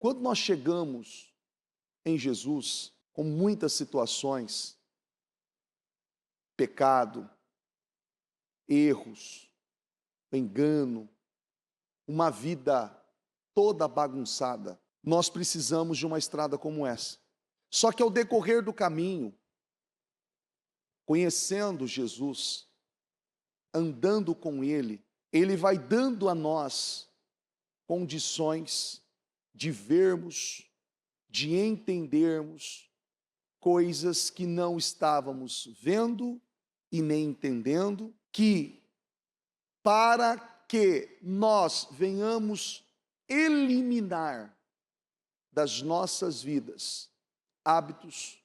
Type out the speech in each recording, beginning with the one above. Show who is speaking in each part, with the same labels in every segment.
Speaker 1: Quando nós chegamos em Jesus, com muitas situações, pecado, erros, engano, uma vida toda bagunçada, nós precisamos de uma estrada como essa. Só que ao decorrer do caminho, conhecendo Jesus, andando com Ele, Ele vai dando a nós condições de vermos, de entendermos coisas que não estávamos vendo e nem entendendo, que para que nós venhamos eliminar das nossas vidas hábitos,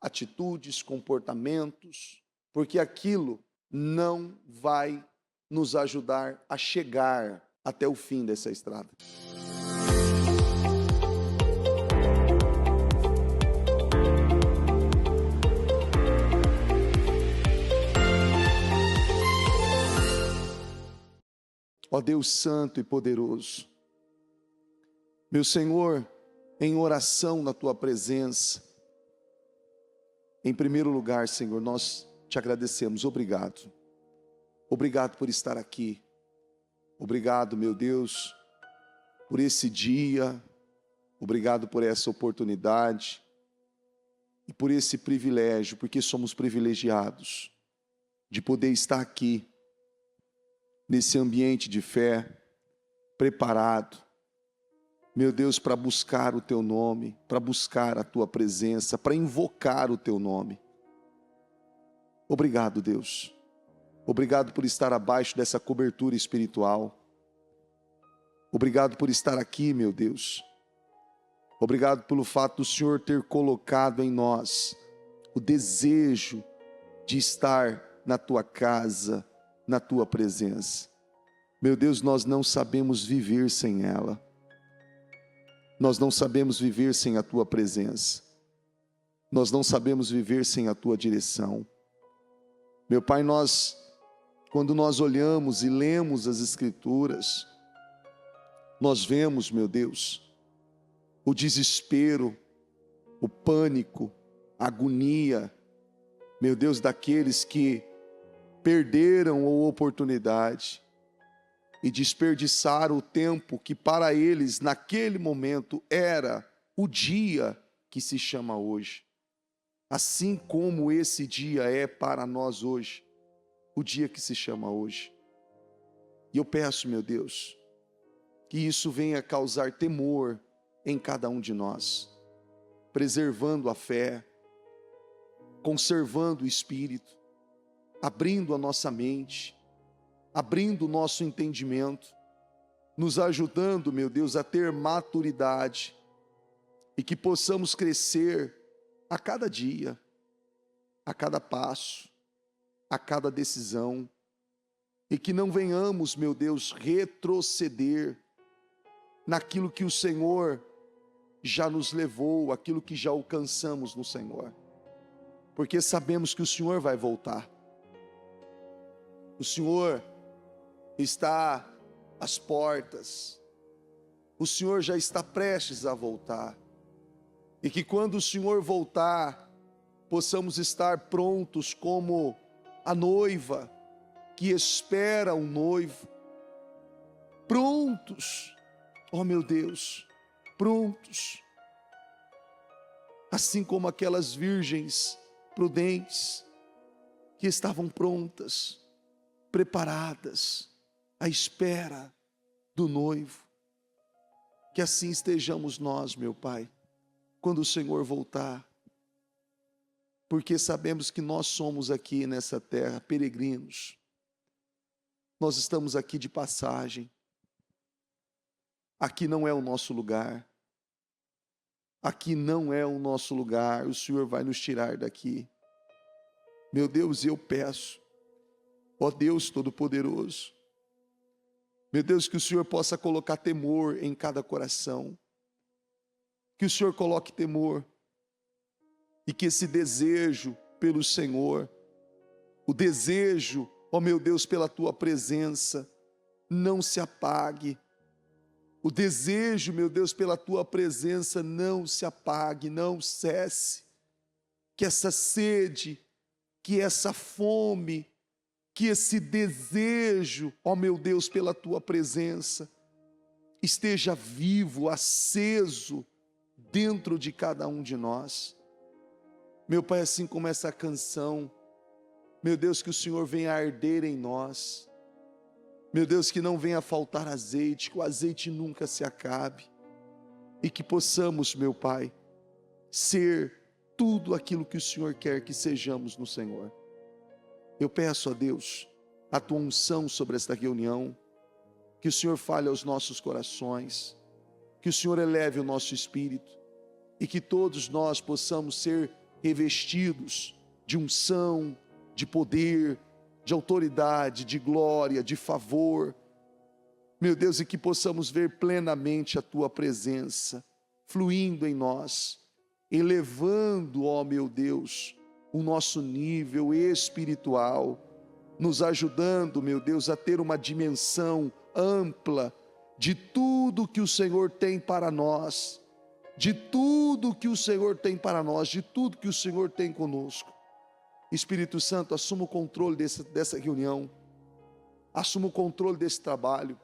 Speaker 1: atitudes, comportamentos, porque aquilo não vai nos ajudar a chegar até o fim dessa estrada. Ó Deus Santo e poderoso, meu Senhor, em oração na Tua presença, em primeiro lugar, Senhor, nós te agradecemos, obrigado. Obrigado por estar aqui. Obrigado, meu Deus, por esse dia. Obrigado por essa oportunidade e por esse privilégio, porque somos privilegiados de poder estar aqui, nesse ambiente de fé, preparado, meu Deus, para buscar o Teu nome, para buscar a Tua presença, para invocar o Teu nome. Obrigado, Deus. Obrigado por estar abaixo dessa cobertura espiritual. Obrigado por estar aqui, meu Deus. Obrigado pelo fato do Senhor ter colocado em nós o desejo de estar na Tua casa, na Tua presença. Meu Deus, nós não sabemos viver sem ela. Nós não sabemos viver sem a Tua presença. Nós não sabemos viver sem a Tua direção. Meu Pai, quando nós olhamos e lemos as Escrituras, nós vemos, meu Deus, o desespero, o pânico, a agonia, meu Deus, daqueles que perderam a oportunidade e desperdiçaram o tempo que para eles, naquele momento, era o dia que se chama hoje. Assim como esse dia é para nós hoje, o dia que se chama hoje. E eu peço, meu Deus, que isso venha causar temor em cada um de nós, preservando a fé, conservando o espírito, abrindo a nossa mente, abrindo o nosso entendimento, nos ajudando, meu Deus, a ter maturidade e que possamos crescer a cada dia, a cada passo, a cada decisão, e que não venhamos, meu Deus, retroceder naquilo que o Senhor já nos levou, aquilo que já alcançamos no Senhor, porque sabemos que o Senhor vai voltar. O Senhor está às portas, o Senhor já está prestes a voltar, e que quando o Senhor voltar, possamos estar prontos como a noiva que espera um noivo, prontos, ó meu Deus, prontos, assim como aquelas virgens prudentes que estavam prontas, preparadas, à espera do noivo. Que assim estejamos nós, meu Pai, quando o Senhor voltar, porque sabemos que nós somos aqui nessa terra peregrinos, nós estamos aqui de passagem, aqui não é o nosso lugar, aqui não é o nosso lugar, o Senhor vai nos tirar daqui. Meu Deus, eu peço, ó Deus Todo-Poderoso, meu Deus, que o Senhor possa colocar temor em cada coração, que o Senhor coloque temor, e que esse desejo pelo Senhor, o desejo, ó meu Deus, pela Tua presença, não se apague. O desejo, meu Deus, pela tua presença não se apague, não cesse. Que essa sede, que essa fome, que esse desejo, ó meu Deus, pela tua presença, esteja vivo, aceso dentro de cada um de nós. Meu Pai, assim como essa canção, meu Deus, que o Senhor venha arder em nós. Meu Deus, que não venha faltar azeite, que o azeite nunca se acabe. E que possamos, meu Pai, ser tudo aquilo que o Senhor quer que sejamos no Senhor. Eu peço a Deus a tua unção sobre esta reunião, que o Senhor fale aos nossos corações, que o Senhor eleve o nosso espírito e que todos nós possamos ser revestidos de unção, de poder, de autoridade, de glória, de favor. Meu Deus, e que possamos ver plenamente a tua presença fluindo em nós, elevando, ó meu Deus, o nosso nível espiritual, nos ajudando, meu Deus, a ter uma dimensão ampla de tudo que o Senhor tem para nós, de tudo que o Senhor tem para nós, de tudo que o Senhor tem conosco. Espírito Santo, assuma o controle dessa reunião, assuma o controle desse trabalho,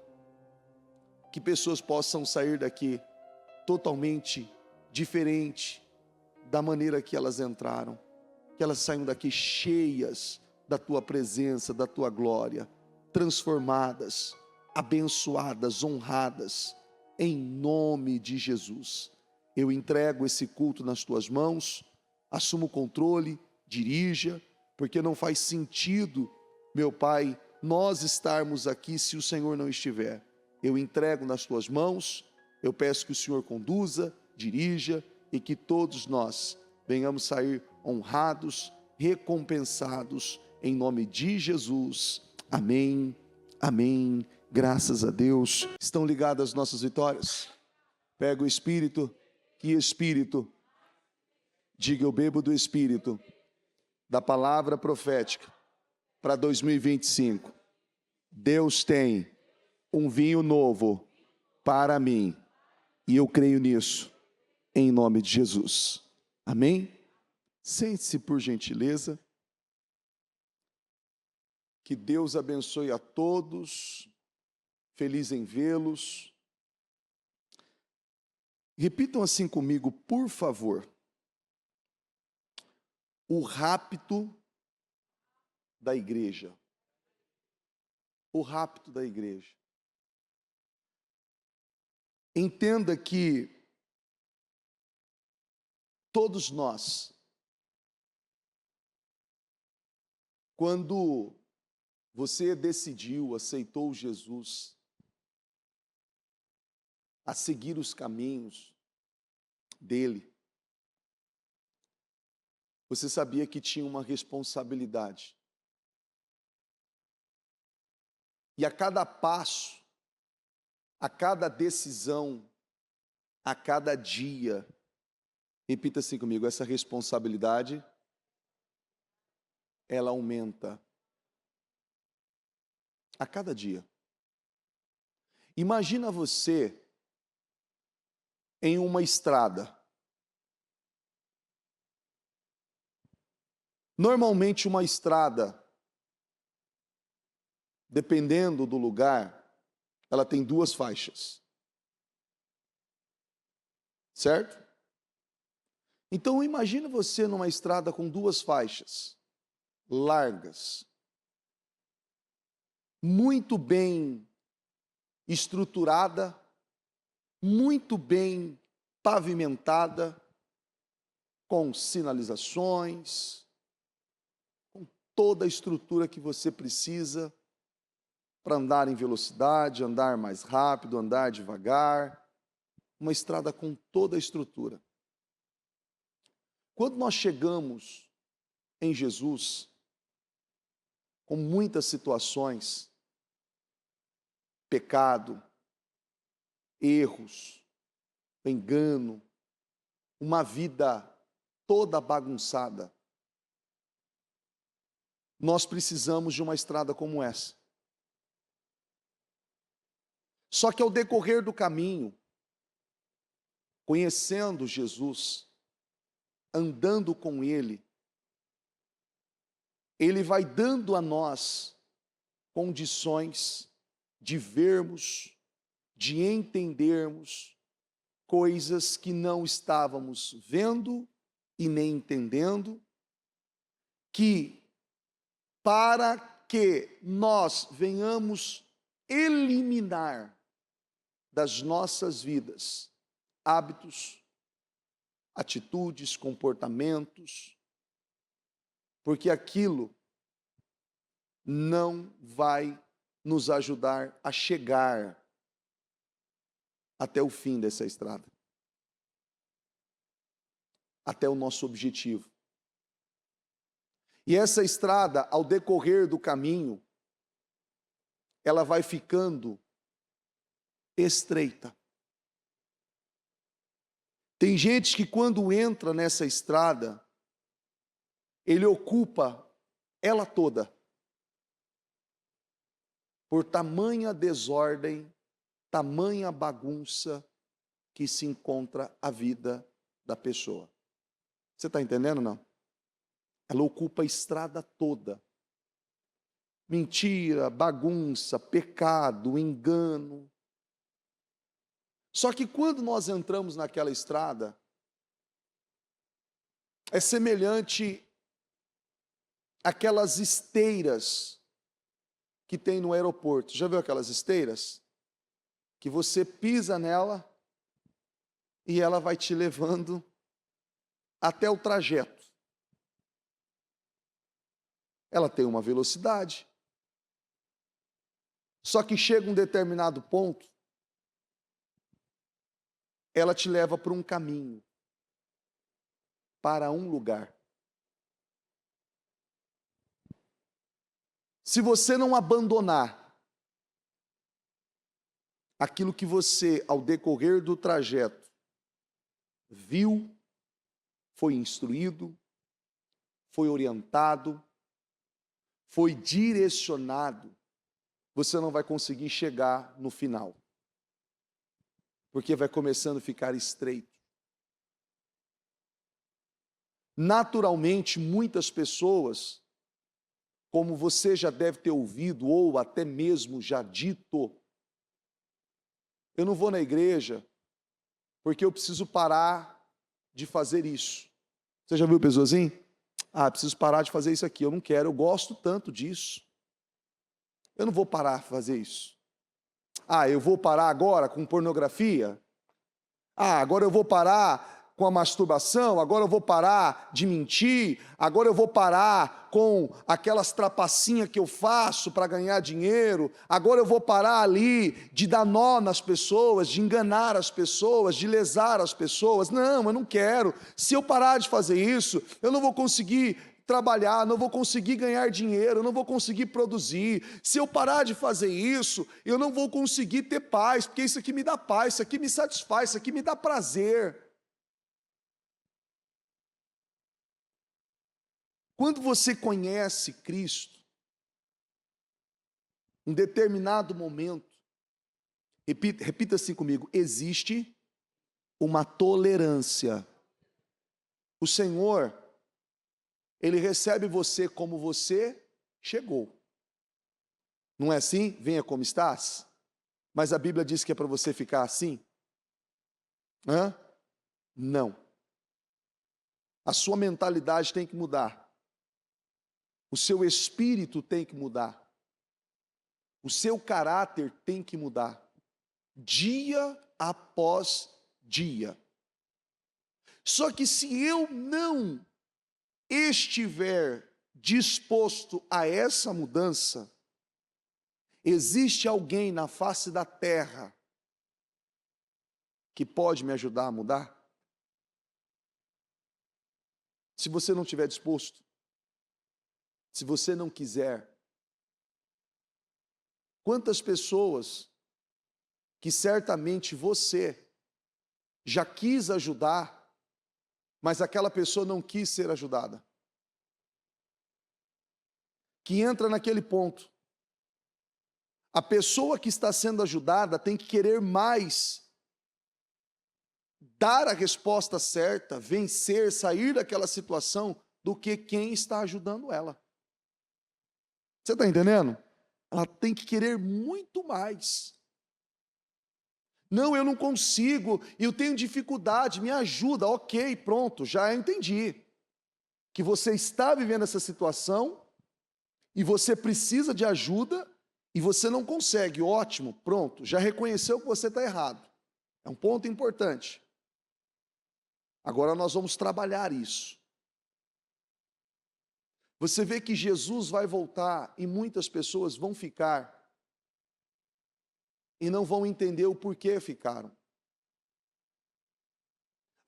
Speaker 1: que pessoas possam sair daqui totalmente diferente da maneira que elas entraram, que elas saiam daqui cheias da tua presença, da tua glória, transformadas, abençoadas, honradas, em nome de Jesus. Eu entrego esse culto nas tuas mãos, assuma o controle, dirija, porque não faz sentido, meu Pai, nós estarmos aqui se o Senhor não estiver. Eu entrego nas tuas mãos, eu peço que o Senhor conduza, dirija e que todos nós venhamos sair honrados, recompensados, em nome de Jesus. Amém, amém, graças a Deus. Estão ligadas as nossas vitórias? Pega o Espírito, que Espírito, diga eu bebo do Espírito, da palavra profética para 2025. Deus tem um vinho novo para mim e eu creio nisso, em nome de Jesus. Amém? Sente-se por gentileza. Que Deus abençoe a todos. Feliz em vê-los. Repitam assim comigo, por favor. O rapto da igreja. O rapto da igreja. Entenda que todos nós, quando você decidiu, aceitou Jesus, a seguir os caminhos dele, você sabia que tinha uma responsabilidade. E a cada passo, a cada decisão, a cada dia, repita assim comigo, essa responsabilidade, ela aumenta a cada dia. Imagina você em uma estrada. Normalmente uma estrada, dependendo do lugar, ela tem duas faixas. Certo? Então imagina você numa estrada com duas faixas, largas, muito bem estruturada, muito bem pavimentada, com sinalizações, com toda a estrutura que você precisa para andar em velocidade, andar mais rápido, andar devagar, uma estrada com toda a estrutura. Quando nós chegamos em Jesus, com muitas situações, pecado, erros, engano, uma vida toda bagunçada, nós precisamos de uma estrada como essa. Só que ao decorrer do caminho, conhecendo Jesus, andando com Ele, Ele vai dando a nós condições de vermos, de entendermos coisas que não estávamos vendo e nem entendendo, que para que nós venhamos eliminar das nossas vidas hábitos, atitudes, comportamentos, porque aquilo não vai nos ajudar a chegar até o fim dessa estrada, até o nosso objetivo. E essa estrada, ao decorrer do caminho, ela vai ficando estreita. Tem gente que quando entra nessa estrada, ele ocupa ela toda, por tamanha desordem, tamanha bagunça que se encontra a vida da pessoa. Você está entendendo, não? Ela ocupa a estrada toda. Mentira, bagunça, pecado, engano. Só que quando nós entramos naquela estrada, é semelhante àquelas esteiras que tem no aeroporto. Já viu aquelas esteiras? Que você pisa nela e ela vai te levando até o trajeto. Ela tem uma velocidade. Só que chega um determinado ponto, ela te leva para um caminho, para um lugar. Se você não abandonar aquilo que você, ao decorrer do trajeto, viu, foi instruído, foi orientado, foi direcionado, você não vai conseguir chegar no final. Porque vai começando a ficar estreito. Naturalmente, muitas pessoas, como você já deve ter ouvido, ou até mesmo já dito, eu não vou na igreja porque eu preciso parar de fazer isso. Você já viu pessoas assim? Preciso parar de fazer isso aqui, eu não quero, eu gosto tanto disso. Eu não vou parar de fazer isso. Eu vou parar agora com pornografia? Agora eu vou parar com a masturbação? Agora eu vou parar de mentir? Agora eu vou parar com aquelas trapacinhas que eu faço para ganhar dinheiro? Agora eu vou parar ali de dar nó nas pessoas, de enganar as pessoas, de lesar as pessoas? Não, eu não quero. Se eu parar de fazer isso, eu não vou conseguir trabalhar, não vou conseguir ganhar dinheiro, eu não vou conseguir produzir. Se eu parar de fazer isso, eu não vou conseguir ter paz, porque isso aqui me dá paz, isso aqui me satisfaz, isso aqui me dá prazer. Quando você conhece Cristo, em determinado momento, repita assim comigo, existe uma tolerância. O Senhor, Ele recebe você como você chegou. Não é assim? Venha como estás. Mas a Bíblia diz que é para você ficar assim? Não. A sua mentalidade tem que mudar. O seu espírito tem que mudar. O seu caráter tem que mudar. Dia após dia. Só que se eu não estiver disposto a essa mudança, existe alguém na face da terra que pode me ajudar a mudar? Se você não estiver disposto, se você não quiser, quantas pessoas que certamente você já quis ajudar, mas aquela pessoa não quis ser ajudada, que entra naquele ponto A pessoa que está sendo ajudada tem que querer mais dar a resposta certa, vencer, sair daquela situação, do que quem está ajudando ela. Você está entendendo? Ela tem que querer muito mais. Não, eu não consigo, eu tenho dificuldade, me ajuda. Ok, pronto, já entendi. Que você está vivendo essa situação e você precisa de ajuda e você não consegue. Ótimo, pronto, já reconheceu que você está errado. É um ponto importante. Agora nós vamos trabalhar isso. Você vê que Jesus vai voltar e muitas pessoas vão ficar e não vão entender o porquê ficaram.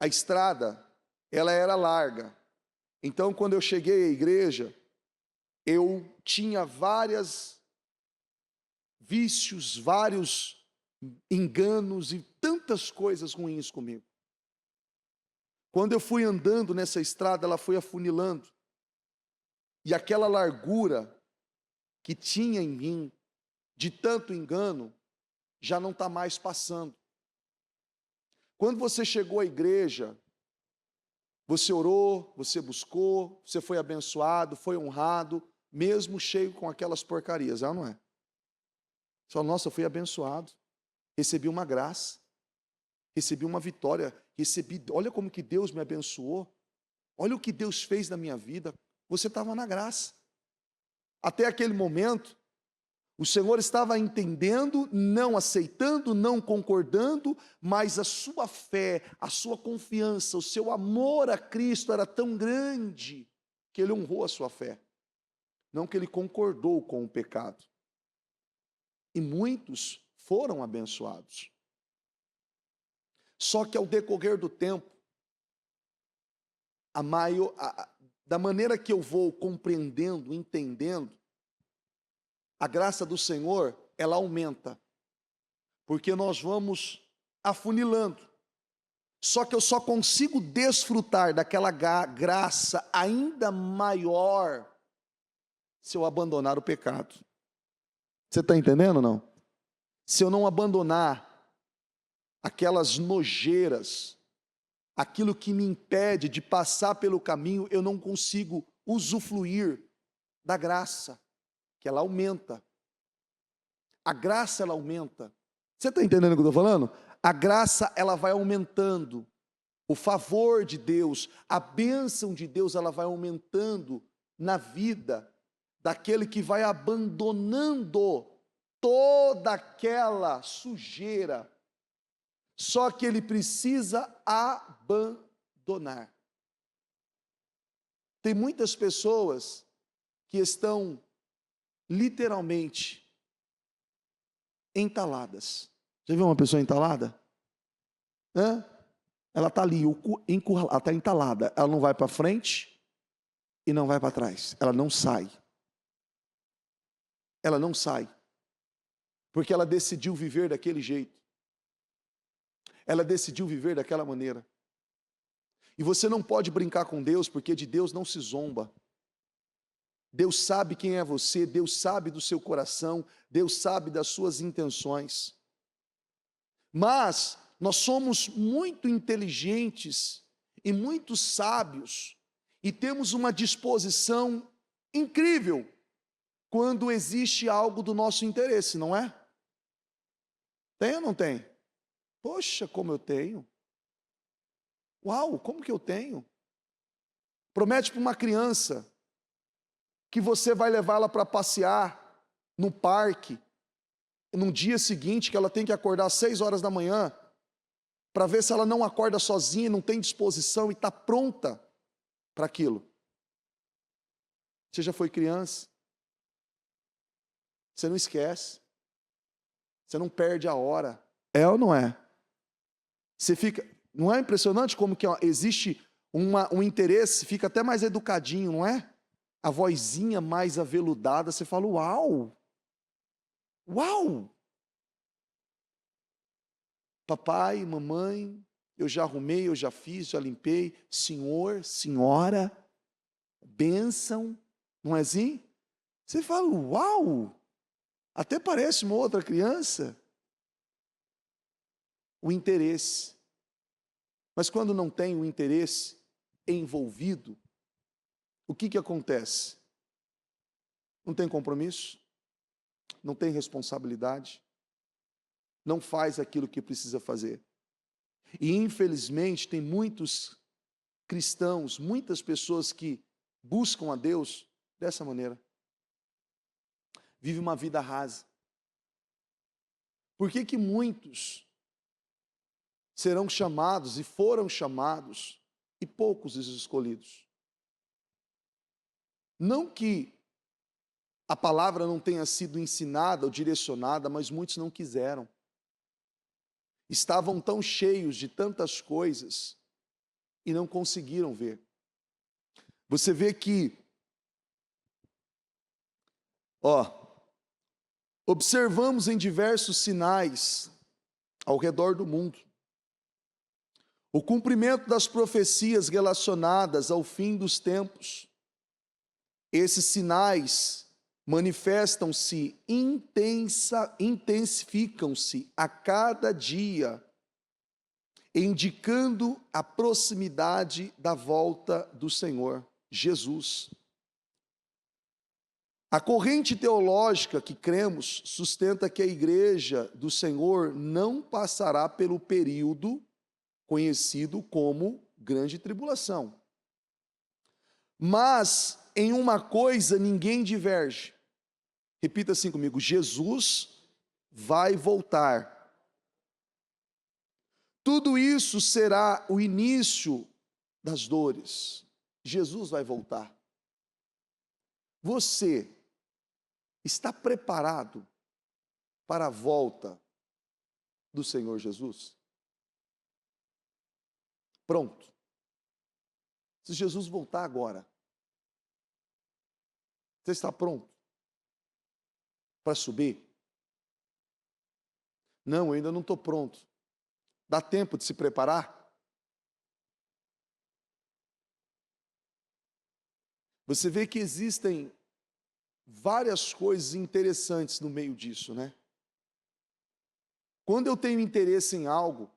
Speaker 1: A estrada, ela era larga. Então, quando eu cheguei à igreja, eu tinha vários vícios, vários enganos e tantas coisas ruins comigo. Quando eu fui andando nessa estrada, ela foi afunilando. E aquela largura que tinha em mim, de tanto engano, já não está mais passando. Quando você chegou à igreja, você orou, você buscou, você foi abençoado, foi honrado, mesmo cheio com aquelas porcarias, não é? Você fala, nossa, eu fui abençoado, recebi uma graça, recebi uma vitória, olha como que Deus me abençoou, olha o que Deus fez na minha vida, você estava na graça. Até aquele momento, o Senhor estava entendendo, não aceitando, não concordando, mas a sua fé, a sua confiança, o seu amor a Cristo era tão grande que Ele honrou a sua fé, não que Ele concordou com o pecado. E muitos foram abençoados. Só que ao decorrer do tempo, da maneira que eu vou compreendendo, entendendo, a graça do Senhor, ela aumenta, porque nós vamos afunilando. Só que eu só consigo desfrutar daquela graça ainda maior se eu abandonar o pecado. Você está entendendo ou não? Se eu não abandonar aquelas nojeiras, aquilo que me impede de passar pelo caminho, eu não consigo usufruir da graça, que ela aumenta. A graça, ela aumenta. Você está entendendo o que eu estou falando? A graça, ela vai aumentando. O favor de Deus, a bênção de Deus, ela vai aumentando na vida daquele que vai abandonando toda aquela sujeira. Só que ele precisa abandonar. Tem muitas pessoas que estão literalmente entaladas. Já viu uma pessoa entalada? Ela está ali, encurralada, ela está entalada. Ela não vai para frente e não vai para trás. Ela não sai. Ela não sai. Porque ela decidiu viver daquele jeito. Ela decidiu viver daquela maneira. E você não pode brincar com Deus, porque de Deus não se zomba. Deus sabe quem é você, Deus sabe do seu coração, Deus sabe das suas intenções. Mas nós somos muito inteligentes e muito sábios e temos uma disposição incrível quando existe algo do nosso interesse, não é? Tem ou não tem? Poxa, como eu tenho. Uau, como que eu tenho? Promete para uma criança que você vai levá-la para passear no parque, no dia seguinte que ela tem que acordar às 6 horas da manhã, para ver se ela não acorda sozinha, não tem disposição e está pronta para aquilo. Você já foi criança? Você não esquece. Você não perde a hora. É ou não é? Você fica... Não é impressionante como que existe um interesse, fica até mais educadinho, não é? A vozinha mais aveludada, você fala, uau! Uau! Papai, mamãe, eu já arrumei, eu já fiz, já limpei. Senhor, senhora, bênção, não é assim? Você fala, uau! Até parece uma outra criança. O interesse. Mas quando não tem o interesse envolvido, o que acontece? Não tem compromisso, não tem responsabilidade, não faz aquilo que precisa fazer. E infelizmente tem muitos cristãos, muitas pessoas que buscam a Deus dessa maneira. Vive uma vida rasa. Por que muitos serão chamados e foram chamados e poucos os escolhidos? Não que a palavra não tenha sido ensinada ou direcionada, mas muitos não quiseram. Estavam tão cheios de tantas coisas e não conseguiram ver. Você vê que, observamos em diversos sinais ao redor do mundo o cumprimento das profecias relacionadas ao fim dos tempos. Esses sinais manifestam-se, intensificam-se a cada dia, indicando a proximidade da volta do Senhor Jesus. A corrente teológica que cremos sustenta que a igreja do Senhor não passará pelo período conhecido como grande tribulação. Mas em uma coisa ninguém diverge. Repita assim comigo: Jesus vai voltar. Tudo isso será o início das dores. Jesus vai voltar. Você está preparado para a volta do Senhor Jesus? Pronto. Se Jesus voltar agora, você está pronto para subir? Não, eu ainda não estou pronto. Dá tempo de se preparar? Você vê que existem várias coisas interessantes no meio disso, né? Quando eu tenho interesse em algo,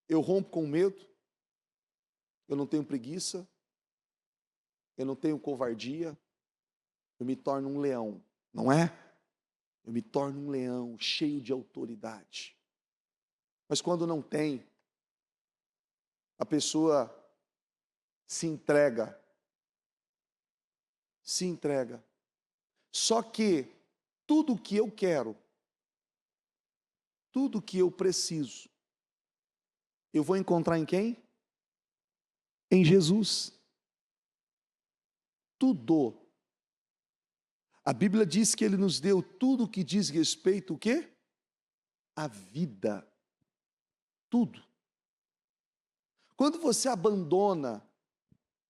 Speaker 1: eu rompo com medo, eu não tenho preguiça, eu não tenho covardia, eu me torno um leão, não é? Eu me torno um leão cheio de autoridade. Mas quando não tem, a pessoa se entrega. Se entrega. Só que tudo que eu quero, tudo que eu preciso, eu vou encontrar em quem? Em Jesus. Tudo. A Bíblia diz que Ele nos deu tudo que diz respeito, o quê? A vida. Tudo. Quando você abandona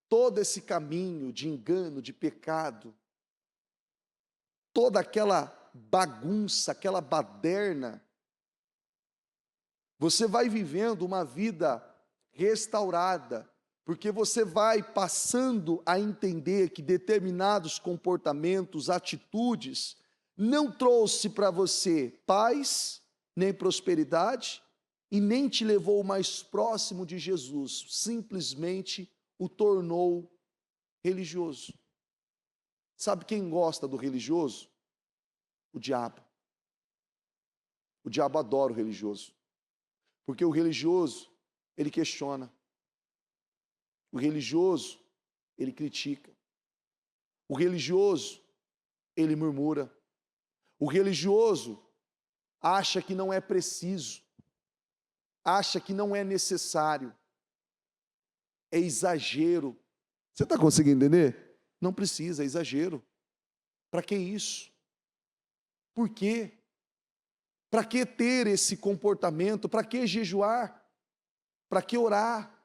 Speaker 1: todo esse caminho de engano, de pecado, toda aquela bagunça, aquela baderna, você vai vivendo uma vida restaurada, porque você vai passando a entender que determinados comportamentos, atitudes, não trouxe para você paz, nem prosperidade, e nem te levou mais próximo de Jesus, simplesmente o tornou religioso. Sabe quem gosta do religioso? O diabo. O diabo adora o religioso. Porque o religioso, ele questiona. O religioso, ele critica. O religioso, ele murmura. O religioso acha que não é preciso. Acha que não é necessário. É exagero. Você está conseguindo entender? Não precisa, é exagero. Para que isso? Por quê? Para que ter esse comportamento? Para que jejuar? Para que orar?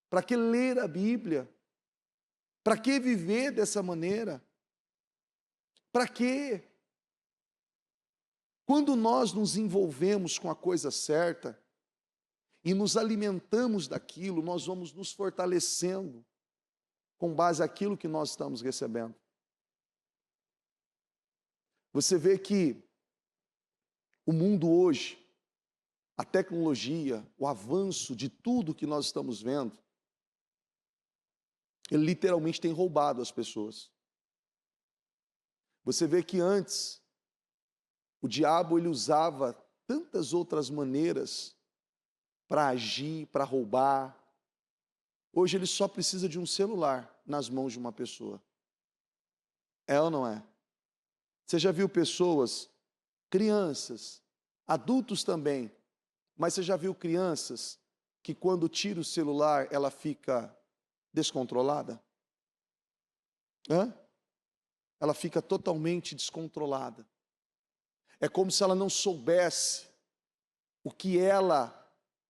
Speaker 1: Para que ler a Bíblia? Para que viver dessa maneira? Para quê? Quando nós nos envolvemos com a coisa certa e nos alimentamos daquilo, nós vamos nos fortalecendo com base naquilo que nós estamos recebendo. Você vê que o mundo hoje, a tecnologia, o avanço de tudo que nós estamos vendo, ele literalmente tem roubado as pessoas. Você vê que antes, o diabo ele usava tantas outras maneiras para agir, para roubar. Hoje ele só precisa de um celular nas mãos de uma pessoa. É ou não é? Você já viu pessoas, crianças, adultos também, mas você já viu crianças que quando tira o celular ela fica descontrolada? Hã? Ela fica totalmente descontrolada. É como se ela não soubesse o que ela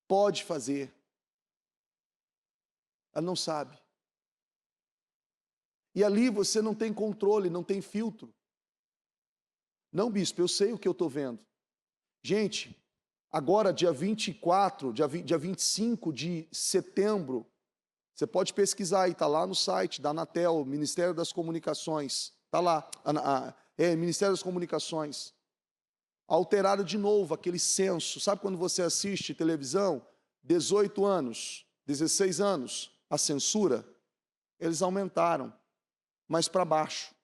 Speaker 1: pode fazer. Ela não sabe. E ali você não tem controle, não tem filtro. Não, bispo, eu sei o que eu estou vendo. Gente, agora dia 24, dia 25 de setembro, você pode pesquisar aí, está lá no site da Anatel, Ministério das Comunicações, está lá, Ministério das Comunicações. Alteraram de novo aquele censo. Sabe quando você assiste televisão? 18 anos, 16 anos, a censura, eles aumentaram, mas para baixo.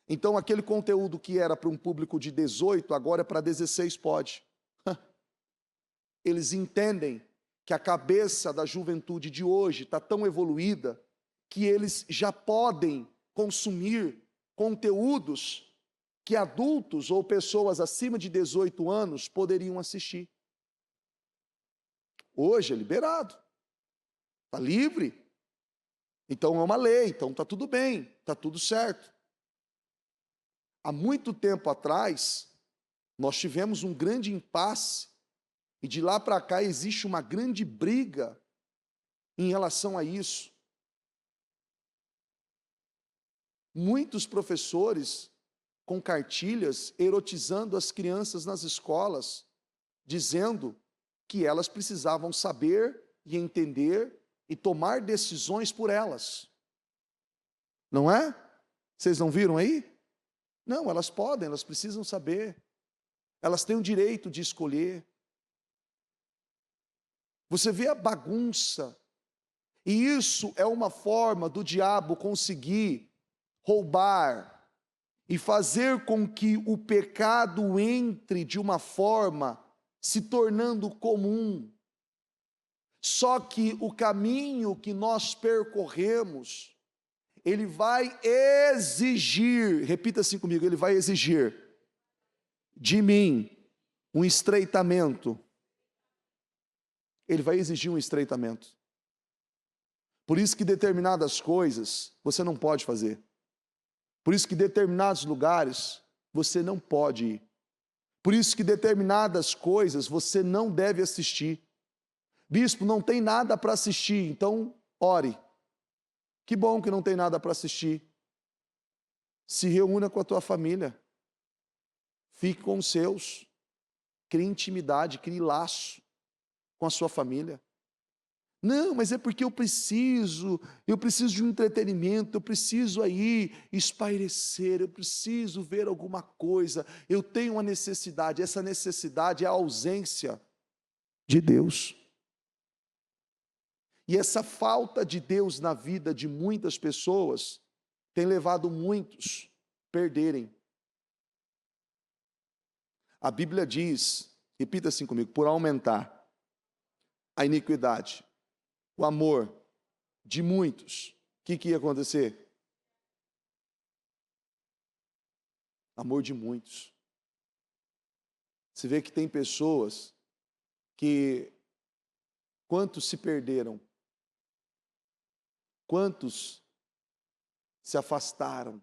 Speaker 1: Então aquele conteúdo que era para um público de 18, agora é para 16 pode. Eles entendem que a cabeça da juventude de hoje está tão evoluída que eles já podem consumir conteúdos que adultos ou pessoas acima de 18 anos poderiam assistir. Hoje é liberado, está livre. Então é uma lei, então está tudo bem, está tudo certo. Há muito tempo atrás, nós tivemos um grande impasse, e de lá para cá existe uma grande briga em relação a isso. Muitos professores com cartilhas erotizando as crianças nas escolas, dizendo que elas precisavam saber e entender e tomar decisões por elas. Não é? Vocês não viram aí? Não, elas podem, elas precisam saber. Elas têm o direito de escolher. Você vê a bagunça. E isso é uma forma do diabo conseguir roubar e fazer com que o pecado entre de uma forma se tornando comum. Só que o caminho que nós percorremos, ele vai exigir, repita assim comigo, ele vai exigir de mim um estreitamento. Ele vai exigir um estreitamento. Por isso que determinadas coisas você não pode fazer. Por isso que determinados lugares você não pode ir. Por isso que determinadas coisas você não deve assistir. Bispo, não tem nada para assistir, então ore. Que bom que não tem nada para assistir. Se reúna com a tua família. Fique com os seus. Crie intimidade, crie laço com a sua família. Não, mas é porque eu preciso de um entretenimento, eu preciso aí espairecer, eu preciso ver alguma coisa, eu tenho uma necessidade, essa necessidade é a ausência de Deus. E essa falta de Deus na vida de muitas pessoas tem levado muitos a perderem. A Bíblia diz, repita assim comigo, por aumentar a iniquidade, o amor de muitos, o que ia acontecer? Amor de muitos. Você vê que tem pessoas que, quantos se perderam? Quantos se afastaram?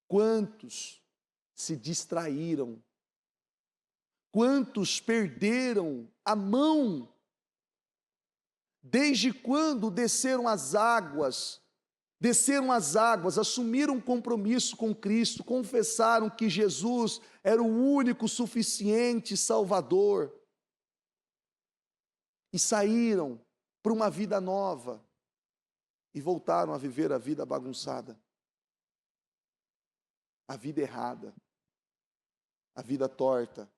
Speaker 1: Quantos se distraíram? Quantos perderam a mão? Desde quando desceram as águas, assumiram um compromisso com Cristo, confessaram que Jesus era o único suficiente Salvador e saíram para uma vida nova e voltaram a viver a vida bagunçada. a vida errada, a vida torta.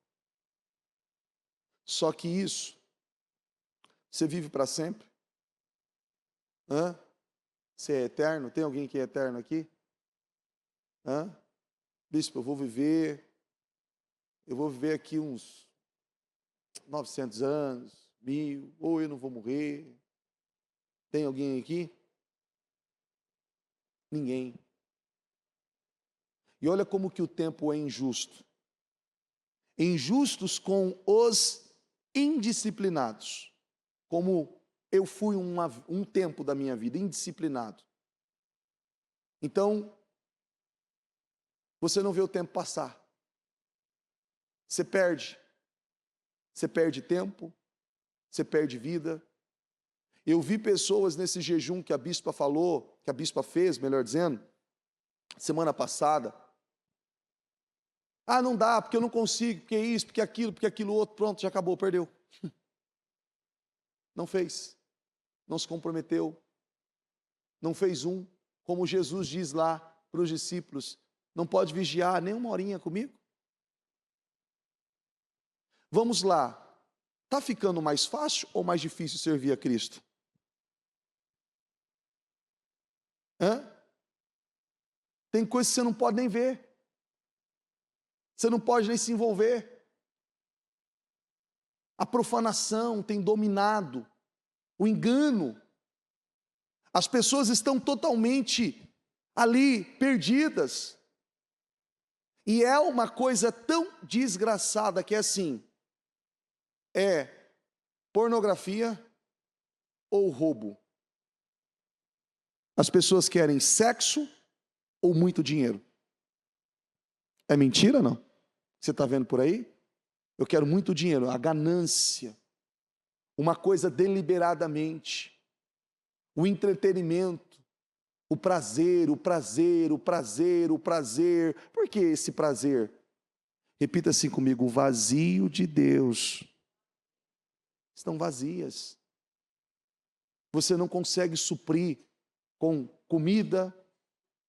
Speaker 1: Só que isso, você vive para sempre? Hã? Você é eterno? Tem alguém que é eterno aqui? Hã? Bispo, eu vou viver aqui uns 900 anos, 1000, ou eu não vou morrer. Tem alguém aqui? Ninguém. E olha como que o tempo é injusto. Injustos com os indisciplinados. Como eu fui um tempo da minha vida indisciplinado. Então, você não vê o tempo passar. Você perde tempo, você perde vida. Eu vi pessoas nesse jejum que a bispa falou, que a bispa fez, melhor dizendo, semana passada. Ah, não dá, porque eu não consigo, porque isso, porque aquilo outro, pronto, já acabou, perdeu. Não fez, não se comprometeu, não fez como Jesus diz lá para os discípulos, não pode vigiar nem uma horinha comigo? Vamos lá, está ficando mais fácil ou mais difícil servir a Cristo? Tem coisas que você não pode nem ver, você não pode nem se envolver. A profanação tem dominado, o engano. As pessoas estão totalmente ali, perdidas. E é uma coisa tão desgraçada que é assim, é pornografia ou roubo. As pessoas querem sexo ou muito dinheiro. É mentira, não? Você está vendo por aí? Eu quero muito dinheiro, a ganância, uma coisa deliberadamente, o entretenimento, o prazer. Por que esse prazer? Repita assim comigo, o vazio de Deus. Estão vazias. Você não consegue suprir com comida,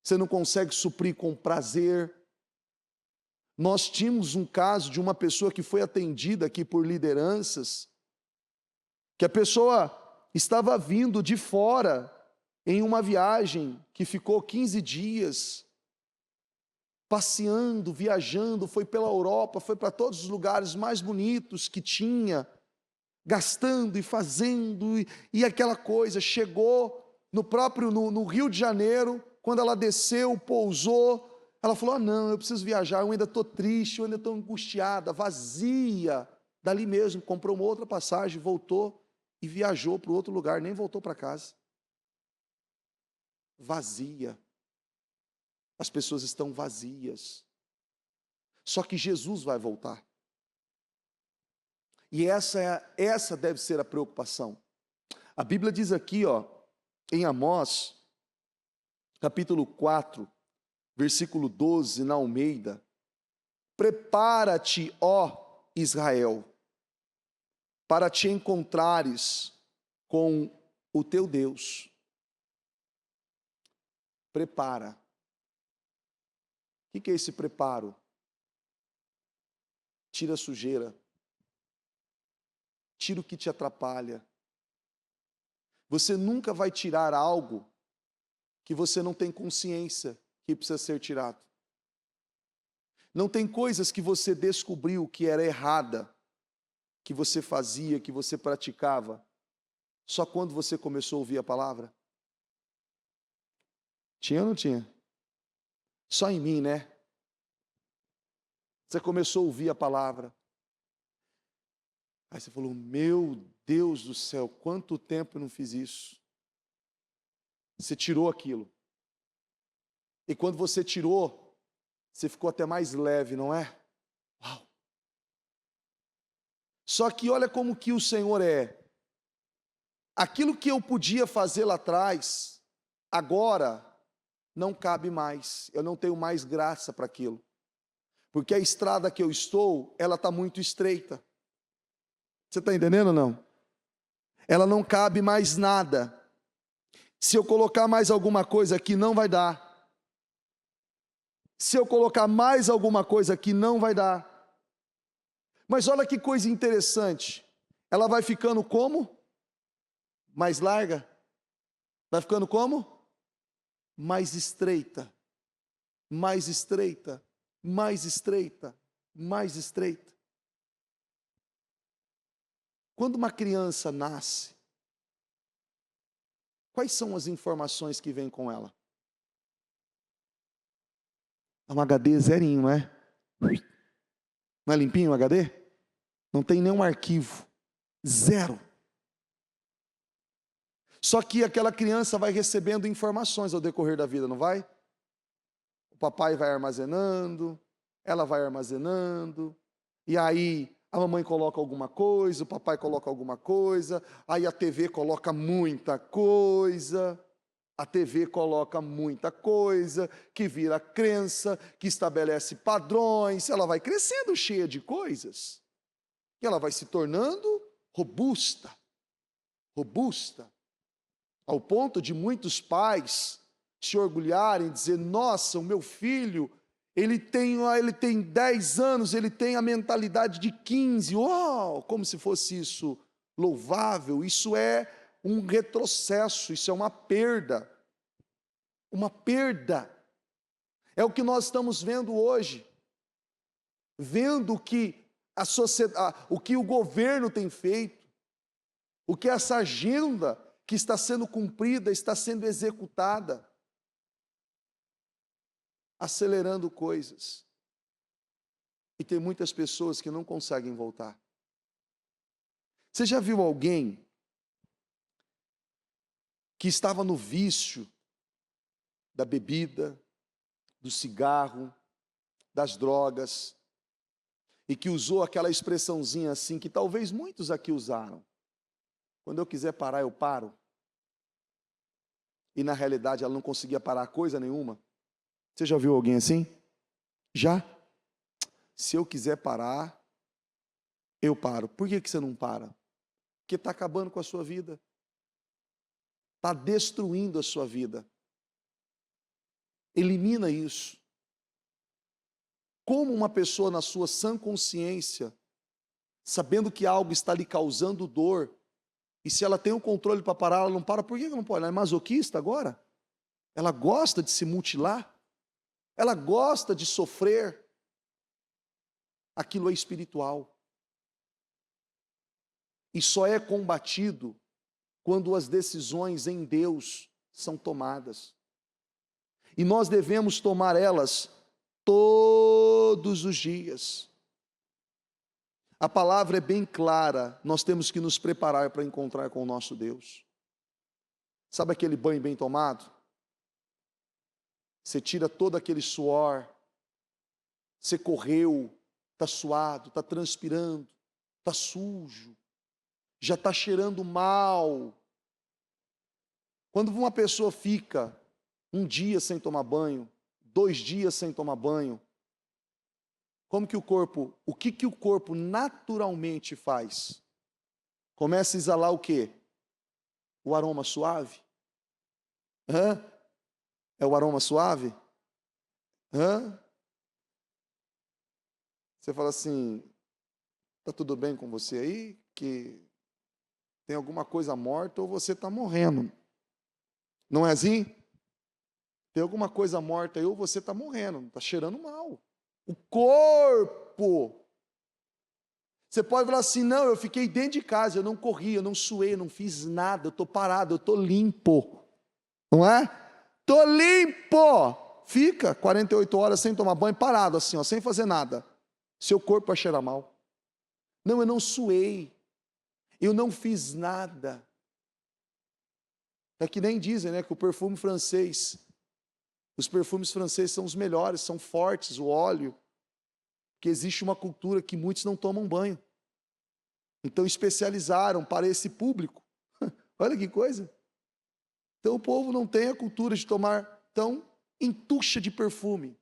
Speaker 1: você não consegue suprir com prazer. Nós tínhamos um caso de uma pessoa que foi atendida aqui por lideranças, que a pessoa estava vindo de fora em uma viagem que ficou 15 dias, passeando, viajando, foi pela Europa, foi para todos os lugares mais bonitos que tinha, gastando e fazendo, e aquela coisa, chegou no Rio de Janeiro, quando ela desceu, pousou, ela falou, não, eu preciso viajar, eu ainda estou triste, eu ainda estou angustiada, vazia, dali mesmo, comprou uma outra passagem, voltou e viajou para o outro lugar, nem voltou para casa. Vazia. As pessoas estão vazias. Só que Jesus vai voltar. E essa deve ser a preocupação. A Bíblia diz aqui, em Amós, capítulo 4, versículo 12, na Almeida, prepara-te, ó Israel, para te encontrares com o teu Deus. Prepara. O que é esse preparo? Tira a sujeira. Tira o que te atrapalha. Você nunca vai tirar algo que você não tem consciência que precisa ser tirado. Não tem coisas que você descobriu que era errada, que você fazia, que você praticava, só quando você começou a ouvir a palavra? Tinha ou não tinha? Só em mim, né? Você começou a ouvir a palavra. Aí você falou, meu Deus do céu, quanto tempo eu não fiz isso? Você tirou aquilo. E quando você tirou, você ficou até mais leve, não é? Uau! Só que olha como que o Senhor é. Aquilo que eu podia fazer lá atrás, agora não cabe mais. Eu não tenho mais graça para aquilo. Porque a estrada que eu estou, ela está muito estreita. Você está entendendo ou não? Ela não cabe mais nada. Se eu colocar mais alguma coisa aqui, não vai dar. Se eu colocar mais alguma coisa aqui, não vai dar. Mas olha que coisa interessante. Ela vai ficando como? Mais larga. Vai ficando como? Mais estreita. Mais estreita. Mais estreita. Mais estreita. Quando uma criança nasce, quais são as informações que vêm com ela? É um HD zerinho, não é? Não é limpinho o HD? Não tem nenhum arquivo. Zero. Só que aquela criança vai recebendo informações ao decorrer da vida, não vai? O papai vai armazenando, ela vai armazenando, e aí a mamãe coloca alguma coisa, o papai coloca alguma coisa, aí a TV coloca muita coisa, a TV coloca muita coisa, que vira crença, que estabelece padrões, ela vai crescendo cheia de coisas, e ela vai se tornando robusta, robusta, ao ponto de muitos pais se orgulharem, dizer, nossa, o meu filho, ele tem 10 anos, ele tem a mentalidade de 15, uau, como se fosse isso louvável. Isso é um retrocesso, isso é uma perda. Uma perda. É o que nós estamos vendo hoje. Vendo que a sociedade, o que o governo tem feito, o que essa agenda que está sendo cumprida, está sendo executada, acelerando coisas. E tem muitas pessoas que não conseguem voltar. Você já viu alguém que estava no vício da bebida, do cigarro, das drogas, e que usou aquela expressãozinha assim, que talvez muitos aqui usaram: quando eu quiser parar, eu paro. E na realidade ela não conseguia parar coisa nenhuma. Você já viu alguém assim? Já? Se eu quiser parar, eu paro. Por que você não para? Porque está acabando com a sua vida. Está destruindo a sua vida. Elimina isso. Como uma pessoa na sua sã consciência, sabendo que algo está lhe causando dor, e se ela tem o controle para parar, ela não para, por que ela não pode? Ela é masoquista agora? Ela gosta de se mutilar? Ela gosta de sofrer? Aquilo é espiritual. E só é combatido quando as decisões em Deus são tomadas. E nós devemos tomar elas todos os dias. A palavra é bem clara, nós temos que nos preparar para encontrar com o nosso Deus. Sabe aquele banho bem tomado? Você tira todo aquele suor, você correu, está suado, está transpirando, está sujo, já está cheirando mal. Quando uma pessoa fica um dia sem tomar banho, 2 dias sem tomar banho, o que o corpo naturalmente faz? Começa a exalar o quê? O aroma suave? Hã? É o aroma suave? Hã? Você fala assim, tá tudo bem com você aí? Que tem alguma coisa morta ou você está morrendo? Não é assim? Tem alguma coisa morta aí ou você está morrendo, está cheirando mal. O corpo. Você pode falar assim, não, eu fiquei dentro de casa, eu não corri, eu não suei, eu não fiz nada, eu estou parado, eu estou limpo. Não é? Estou limpo. Fica 48 horas sem tomar banho, parado assim, ó, sem fazer nada. Seu corpo vai cheirar mal. Não, eu não suei, eu não fiz nada. É que nem dizem, né, que o perfume francês, os perfumes franceses são os melhores, são fortes, o óleo, que existe uma cultura que muitos não tomam banho. Então especializaram para esse público. Olha que coisa. Então o povo não tem a cultura de tomar, então entuxa de perfume.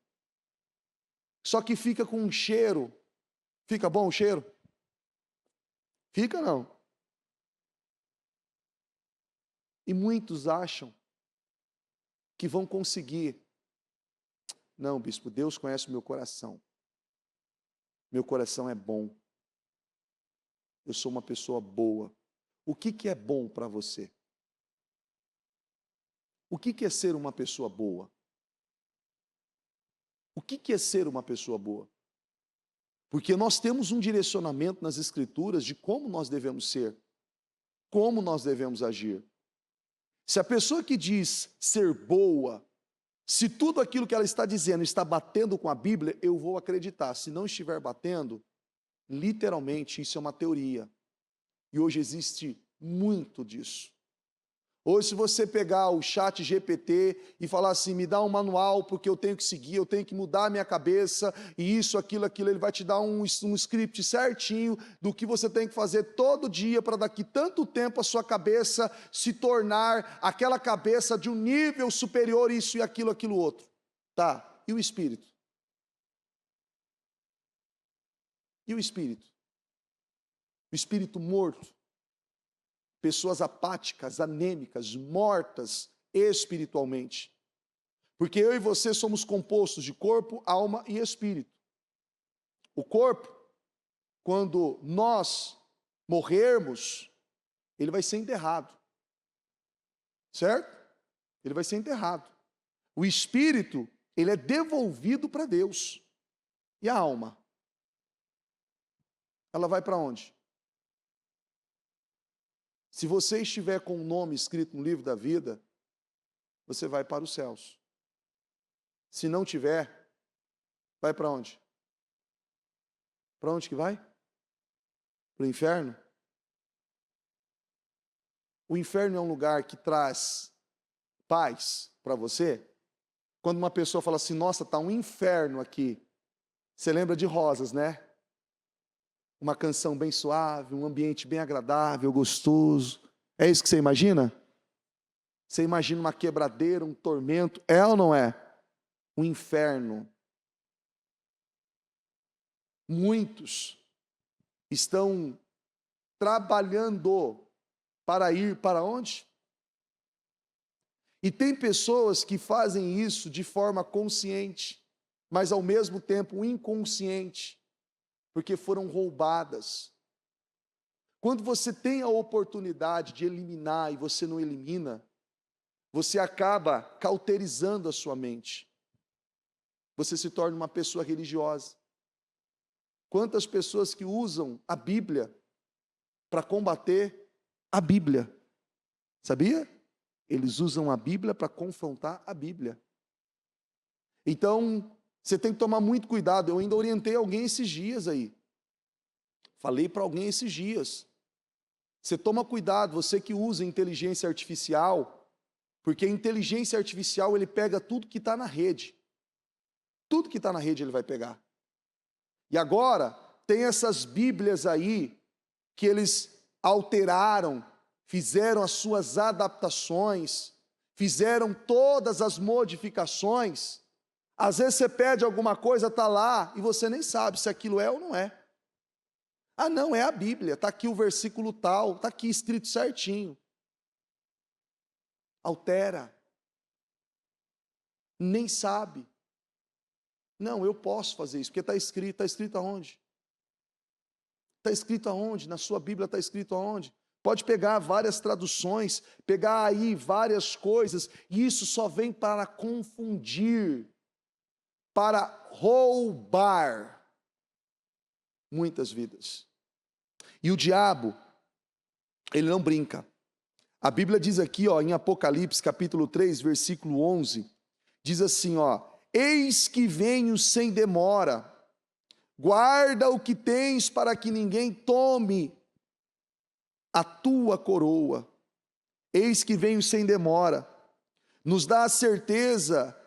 Speaker 1: Só que fica com um cheiro. Fica bom o cheiro? Fica não. E muitos acham que vão conseguir Não, bispo, Deus conhece o meu coração. Meu coração é bom. Eu sou uma pessoa boa. O que é bom para você? O que é ser uma pessoa boa? O que é ser uma pessoa boa? Porque nós temos um direcionamento nas Escrituras de como nós devemos ser, como nós devemos agir. Se a pessoa que diz ser boa, se tudo aquilo que ela está dizendo está batendo com a Bíblia, eu vou acreditar. Se não estiver batendo, literalmente isso é uma teoria. E hoje existe muito disso. Hoje, se você pegar o chat GPT e falar assim, me dá um manual porque eu tenho que seguir, eu tenho que mudar a minha cabeça, e isso, aquilo, ele vai te dar um script certinho do que você tem que fazer todo dia para daqui tanto tempo a sua cabeça se tornar aquela cabeça de um nível superior, isso e aquilo outro. Tá, e o espírito? E o espírito? O espírito morto? Pessoas apáticas, anêmicas, mortas espiritualmente. Porque eu e você somos compostos de corpo, alma e espírito. O corpo, quando nós morrermos, ele vai ser enterrado. Certo? Ele vai ser enterrado. O espírito, ele é devolvido para Deus. E a alma? Ela vai para onde? Se você estiver com o nome escrito no livro da vida, você vai para os céus. Se não tiver, vai para onde? Para onde que vai? Para o inferno? O inferno é um lugar que traz paz para você? Quando uma pessoa fala assim, nossa, está um inferno aqui. Você lembra de Rosas, né? Uma canção bem suave, um ambiente bem agradável, gostoso. É isso que você imagina? Você imagina uma quebradeira, um tormento. É ou não é? Um inferno. Muitos estão trabalhando para ir para onde? E tem pessoas que fazem isso de forma consciente, mas ao mesmo tempo inconsciente, porque foram roubadas. Quando você tem a oportunidade de eliminar e você não elimina, você acaba cauterizando a sua mente. Você se torna uma pessoa religiosa. Quantas pessoas que usam a Bíblia para combater a Bíblia? Sabia? Eles usam a Bíblia para confrontar a Bíblia. Então, você tem que tomar muito cuidado. Eu ainda orientei alguém esses dias aí. Falei para alguém esses dias. Você toma cuidado, você que usa inteligência artificial, porque a inteligência artificial, ele pega tudo que está na rede. Tudo que está na rede ele vai pegar. E agora, tem essas Bíblias aí, que eles alteraram, fizeram as suas adaptações, fizeram todas as modificações. Às vezes você pede alguma coisa, está lá, e você nem sabe se aquilo é ou não é. Ah, não, é a Bíblia, está aqui o versículo tal, está aqui escrito certinho. Altera. Nem sabe. Não, eu posso fazer isso, porque está escrito aonde? Está escrito aonde? Na sua Bíblia está escrito aonde? Pode pegar várias traduções, pegar aí várias coisas, e isso só vem para confundir, para roubar muitas vidas. E o diabo, ele não brinca. A Bíblia diz aqui, ó, em Apocalipse, capítulo 3, versículo 11, diz assim, ó, eis que venho sem demora, guarda o que tens para que ninguém tome a tua coroa. Eis que venho sem demora. Nos dá a certeza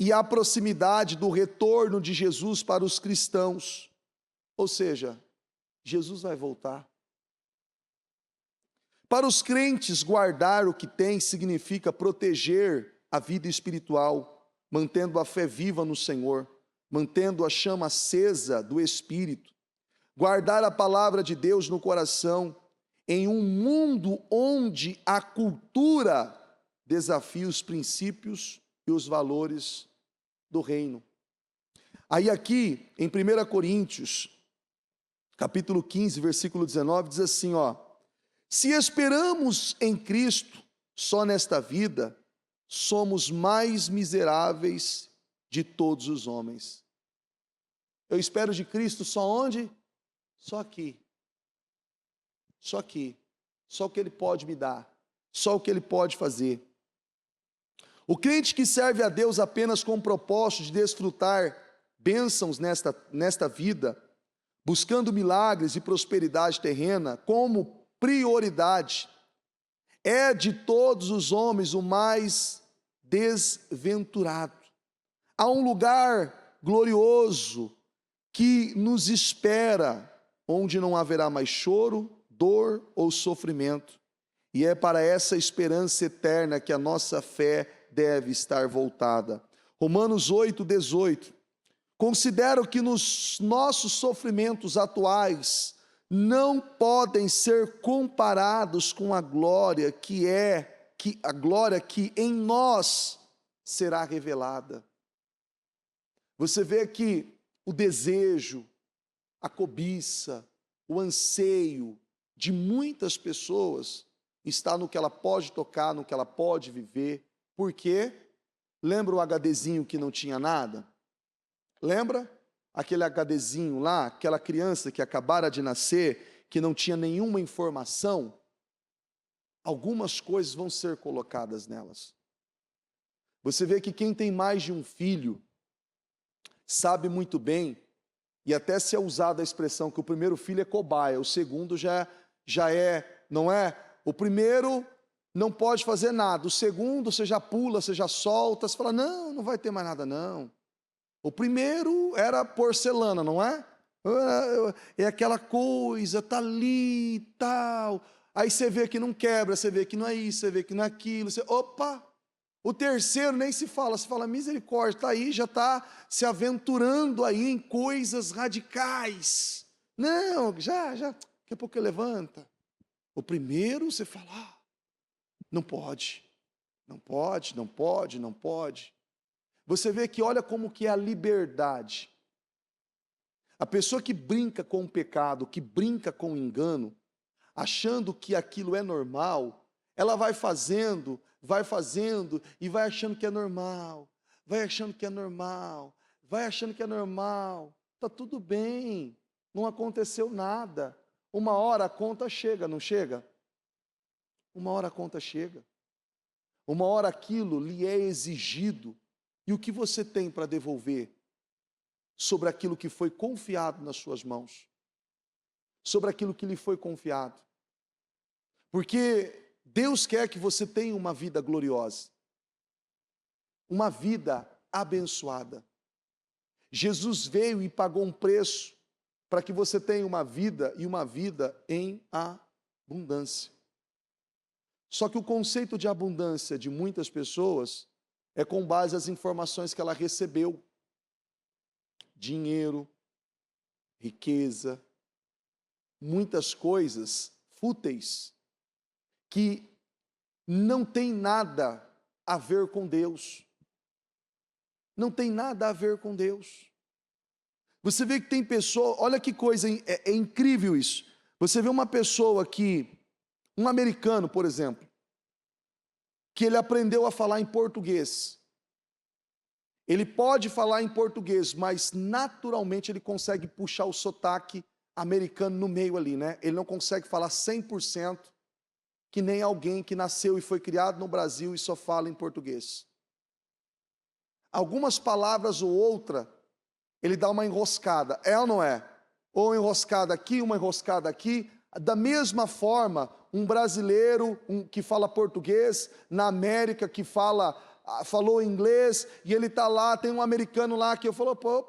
Speaker 1: e a proximidade do retorno de Jesus para os cristãos. Ou seja, Jesus vai voltar. Para os crentes, guardar o que tem significa proteger a vida espiritual, mantendo a fé viva no Senhor, mantendo a chama acesa do Espírito. Guardar a palavra de Deus no coração, em um mundo onde a cultura desafia os princípios e os valores do reino. Aí aqui, em 1 Coríntios, capítulo 15, versículo 19, diz assim, ó: se esperamos em Cristo só nesta vida, somos mais miseráveis de todos os homens. Eu espero de Cristo só onde? Só aqui. Só aqui. Só o que Ele pode me dar. Só o que Ele pode fazer. O crente que serve a Deus apenas com o propósito de desfrutar bênçãos nesta vida, buscando milagres e prosperidade terrena como prioridade, é de todos os homens o mais desventurado. Há um lugar glorioso que nos espera, onde não haverá mais choro, dor ou sofrimento. E é para essa esperança eterna que a nossa fé deve estar voltada. Romanos 8:18. Considero que nos nossos sofrimentos atuais não podem ser comparados com a glória que em nós será revelada. Você vê que o desejo, a cobiça, o anseio de muitas pessoas está no que ela pode tocar, no que ela pode viver. Por quê? Lembra o HDzinho que não tinha nada? Lembra? Aquele HDzinho lá, aquela criança que acabara de nascer, que não tinha nenhuma informação? Algumas coisas vão ser colocadas nelas. Você vê que quem tem mais de um filho sabe muito bem, e até se é usada a expressão que o primeiro filho é cobaia, o segundo já é, não é? O primeiro não pode fazer nada, o segundo você já pula, você já solta, você fala, não vai ter mais nada não. O primeiro era porcelana, não é? É aquela coisa, tá ali e tal. Aí você vê que não quebra, você vê que não é isso, você vê que não é aquilo. Opa! O terceiro nem se fala, você fala, misericórdia, está aí, já está se aventurando aí em coisas radicais. Não, já, daqui a pouco ele levanta. O primeiro você fala, não pode. Você vê que olha como que é a liberdade. A pessoa que brinca com o pecado, que brinca com o engano, achando que aquilo é normal, ela vai fazendo e vai achando que é normal, está tudo bem, não aconteceu nada. Uma hora a conta chega, não chega? Uma hora a conta chega. Uma hora aquilo lhe é exigido. E o que você tem para devolver sobre aquilo que foi confiado nas suas mãos? Sobre aquilo que lhe foi confiado? Porque Deus quer que você tenha uma vida gloriosa, uma vida abençoada. Jesus veio e pagou um preço para que você tenha uma vida e uma vida em abundância. Só que o conceito de abundância de muitas pessoas é com base nas informações que ela recebeu. Dinheiro, riqueza, muitas coisas fúteis que não tem nada a ver com Deus. Não tem nada a ver com Deus. Você vê que tem pessoa, olha que coisa, é incrível isso. Você vê uma pessoa que, um americano, por exemplo, que ele aprendeu a falar em português. Ele pode falar em português, mas naturalmente ele consegue puxar o sotaque americano no meio ali, né? Ele não consegue falar 100%, que nem alguém que nasceu e foi criado no Brasil e só fala em português. Algumas palavras ou outra, ele dá uma enroscada, é ou não é? Ou enroscada aqui, uma enroscada aqui. Da mesma forma, um brasileiro que fala português, na América, que falou inglês, e ele está lá, tem um americano lá que eu falo, pô,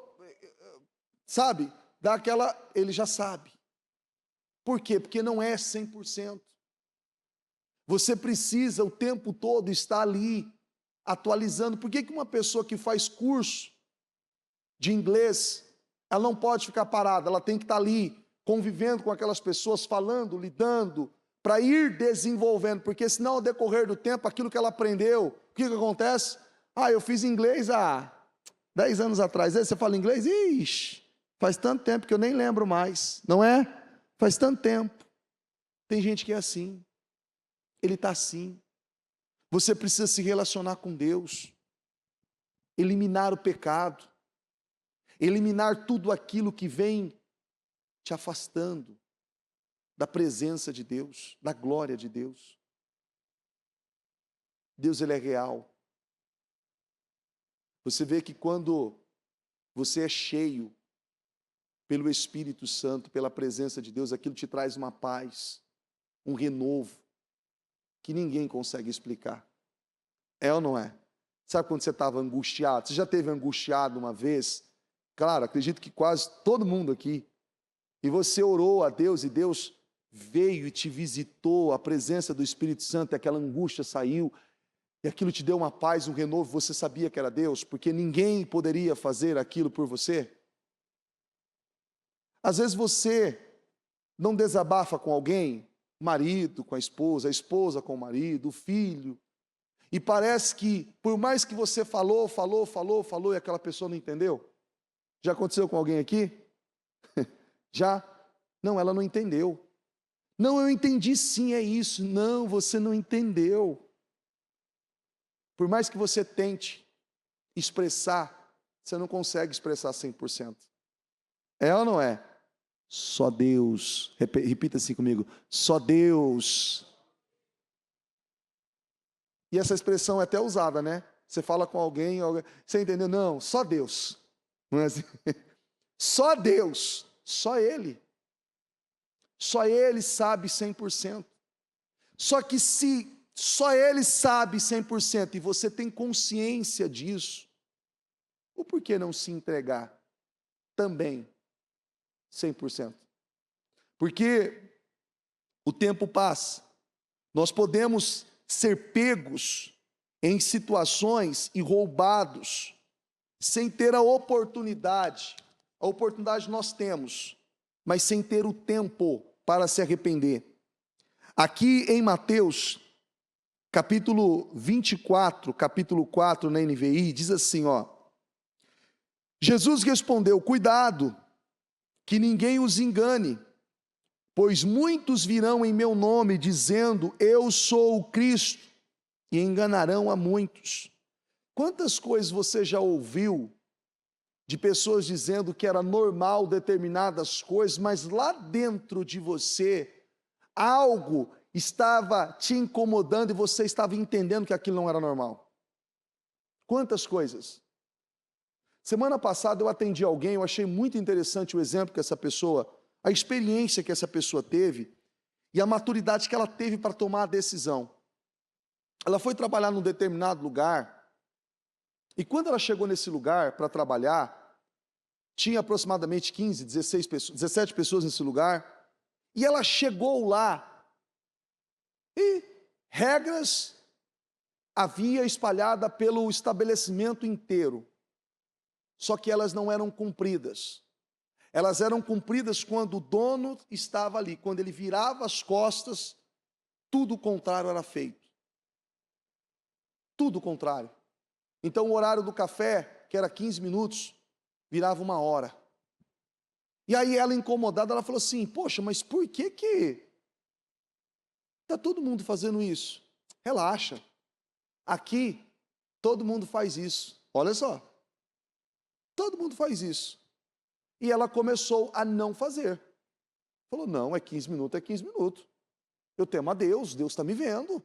Speaker 1: sabe? Dá aquela, ele já sabe. Por quê? Porque não é 100%. Você precisa o tempo todo estar ali, atualizando. Por que uma pessoa que faz curso de inglês, ela não pode ficar parada, ela tem que estar ali, convivendo com aquelas pessoas, falando, lidando, para ir desenvolvendo, porque senão ao decorrer do tempo, aquilo que ela aprendeu, o que acontece? Eu fiz inglês, 10 anos atrás. Aí você fala inglês? Ixi, faz tanto tempo que eu nem lembro mais. Não é? Faz tanto tempo. Tem gente que é assim. Ele está assim. Você precisa se relacionar com Deus. Eliminar o pecado. Eliminar tudo aquilo que vem te afastando da presença de Deus, da glória de Deus. Deus, Ele é real. Você vê que quando você é cheio pelo Espírito Santo, pela presença de Deus, aquilo te traz uma paz, um renovo, que ninguém consegue explicar. É ou não é? Sabe quando você estava angustiado? Você já esteve angustiado uma vez? Claro, acredito que quase todo mundo aqui. E você orou a Deus e Deus veio e te visitou, a presença do Espírito Santo, e aquela angústia saiu, e aquilo te deu uma paz, um renovo, você sabia que era Deus, porque ninguém poderia fazer aquilo por você. Às vezes você não desabafa com alguém, marido com a esposa com o marido, o filho, e parece que, por mais que você falou, e aquela pessoa não entendeu. Já aconteceu com alguém aqui? Já? Não, ela não entendeu. Não, eu entendi sim, é isso. Não, você não entendeu. Por mais que você tente expressar, você não consegue expressar 100%. É ou não é? Só Deus. Repita assim comigo. Só Deus. E essa expressão é até usada, né? Você fala com alguém, você entendeu? Não, só Deus. Não é assim? Só Deus. Só Ele. Só Ele sabe 100%. Só que se só Ele sabe 100% e você tem consciência disso, o porquê não se entregar também 100%? Porque o tempo passa, nós podemos ser pegos em situações e roubados, sem ter a oportunidade nós temos, mas sem ter o tempo para se arrepender. Aqui em Mateus, capítulo 24, capítulo 4 na NVI, diz assim, Jesus respondeu, cuidado, que ninguém os engane, pois muitos virão em meu nome, dizendo, eu sou o Cristo, e enganarão a muitos. Quantas coisas você já ouviu de pessoas dizendo que era normal determinadas coisas, mas lá dentro de você, algo estava te incomodando e você estava entendendo que aquilo não era normal? Quantas coisas? Semana passada eu atendi alguém, eu achei muito interessante o exemplo que essa pessoa, a experiência que essa pessoa teve e a maturidade que ela teve para tomar a decisão. Ela foi trabalhar num determinado lugar e quando ela chegou nesse lugar para trabalhar, tinha aproximadamente 15, 16 pessoas, 17 pessoas nesse lugar, e ela chegou lá e regras havia espalhada pelo estabelecimento inteiro, só que elas não eram cumpridas. Elas eram cumpridas quando o dono estava ali, quando ele virava as costas, tudo o contrário era feito. Tudo o contrário. Então o horário do café, que era 15 minutos, virava 1 hora. E aí ela, incomodada, ela falou assim, poxa, mas por que está todo mundo fazendo isso? Relaxa. Aqui, todo mundo faz isso. Olha só. Todo mundo faz isso. E ela começou a não fazer. Falou, não, é 15 minutos, é 15 minutos. Eu temo a Deus, Deus está me vendo.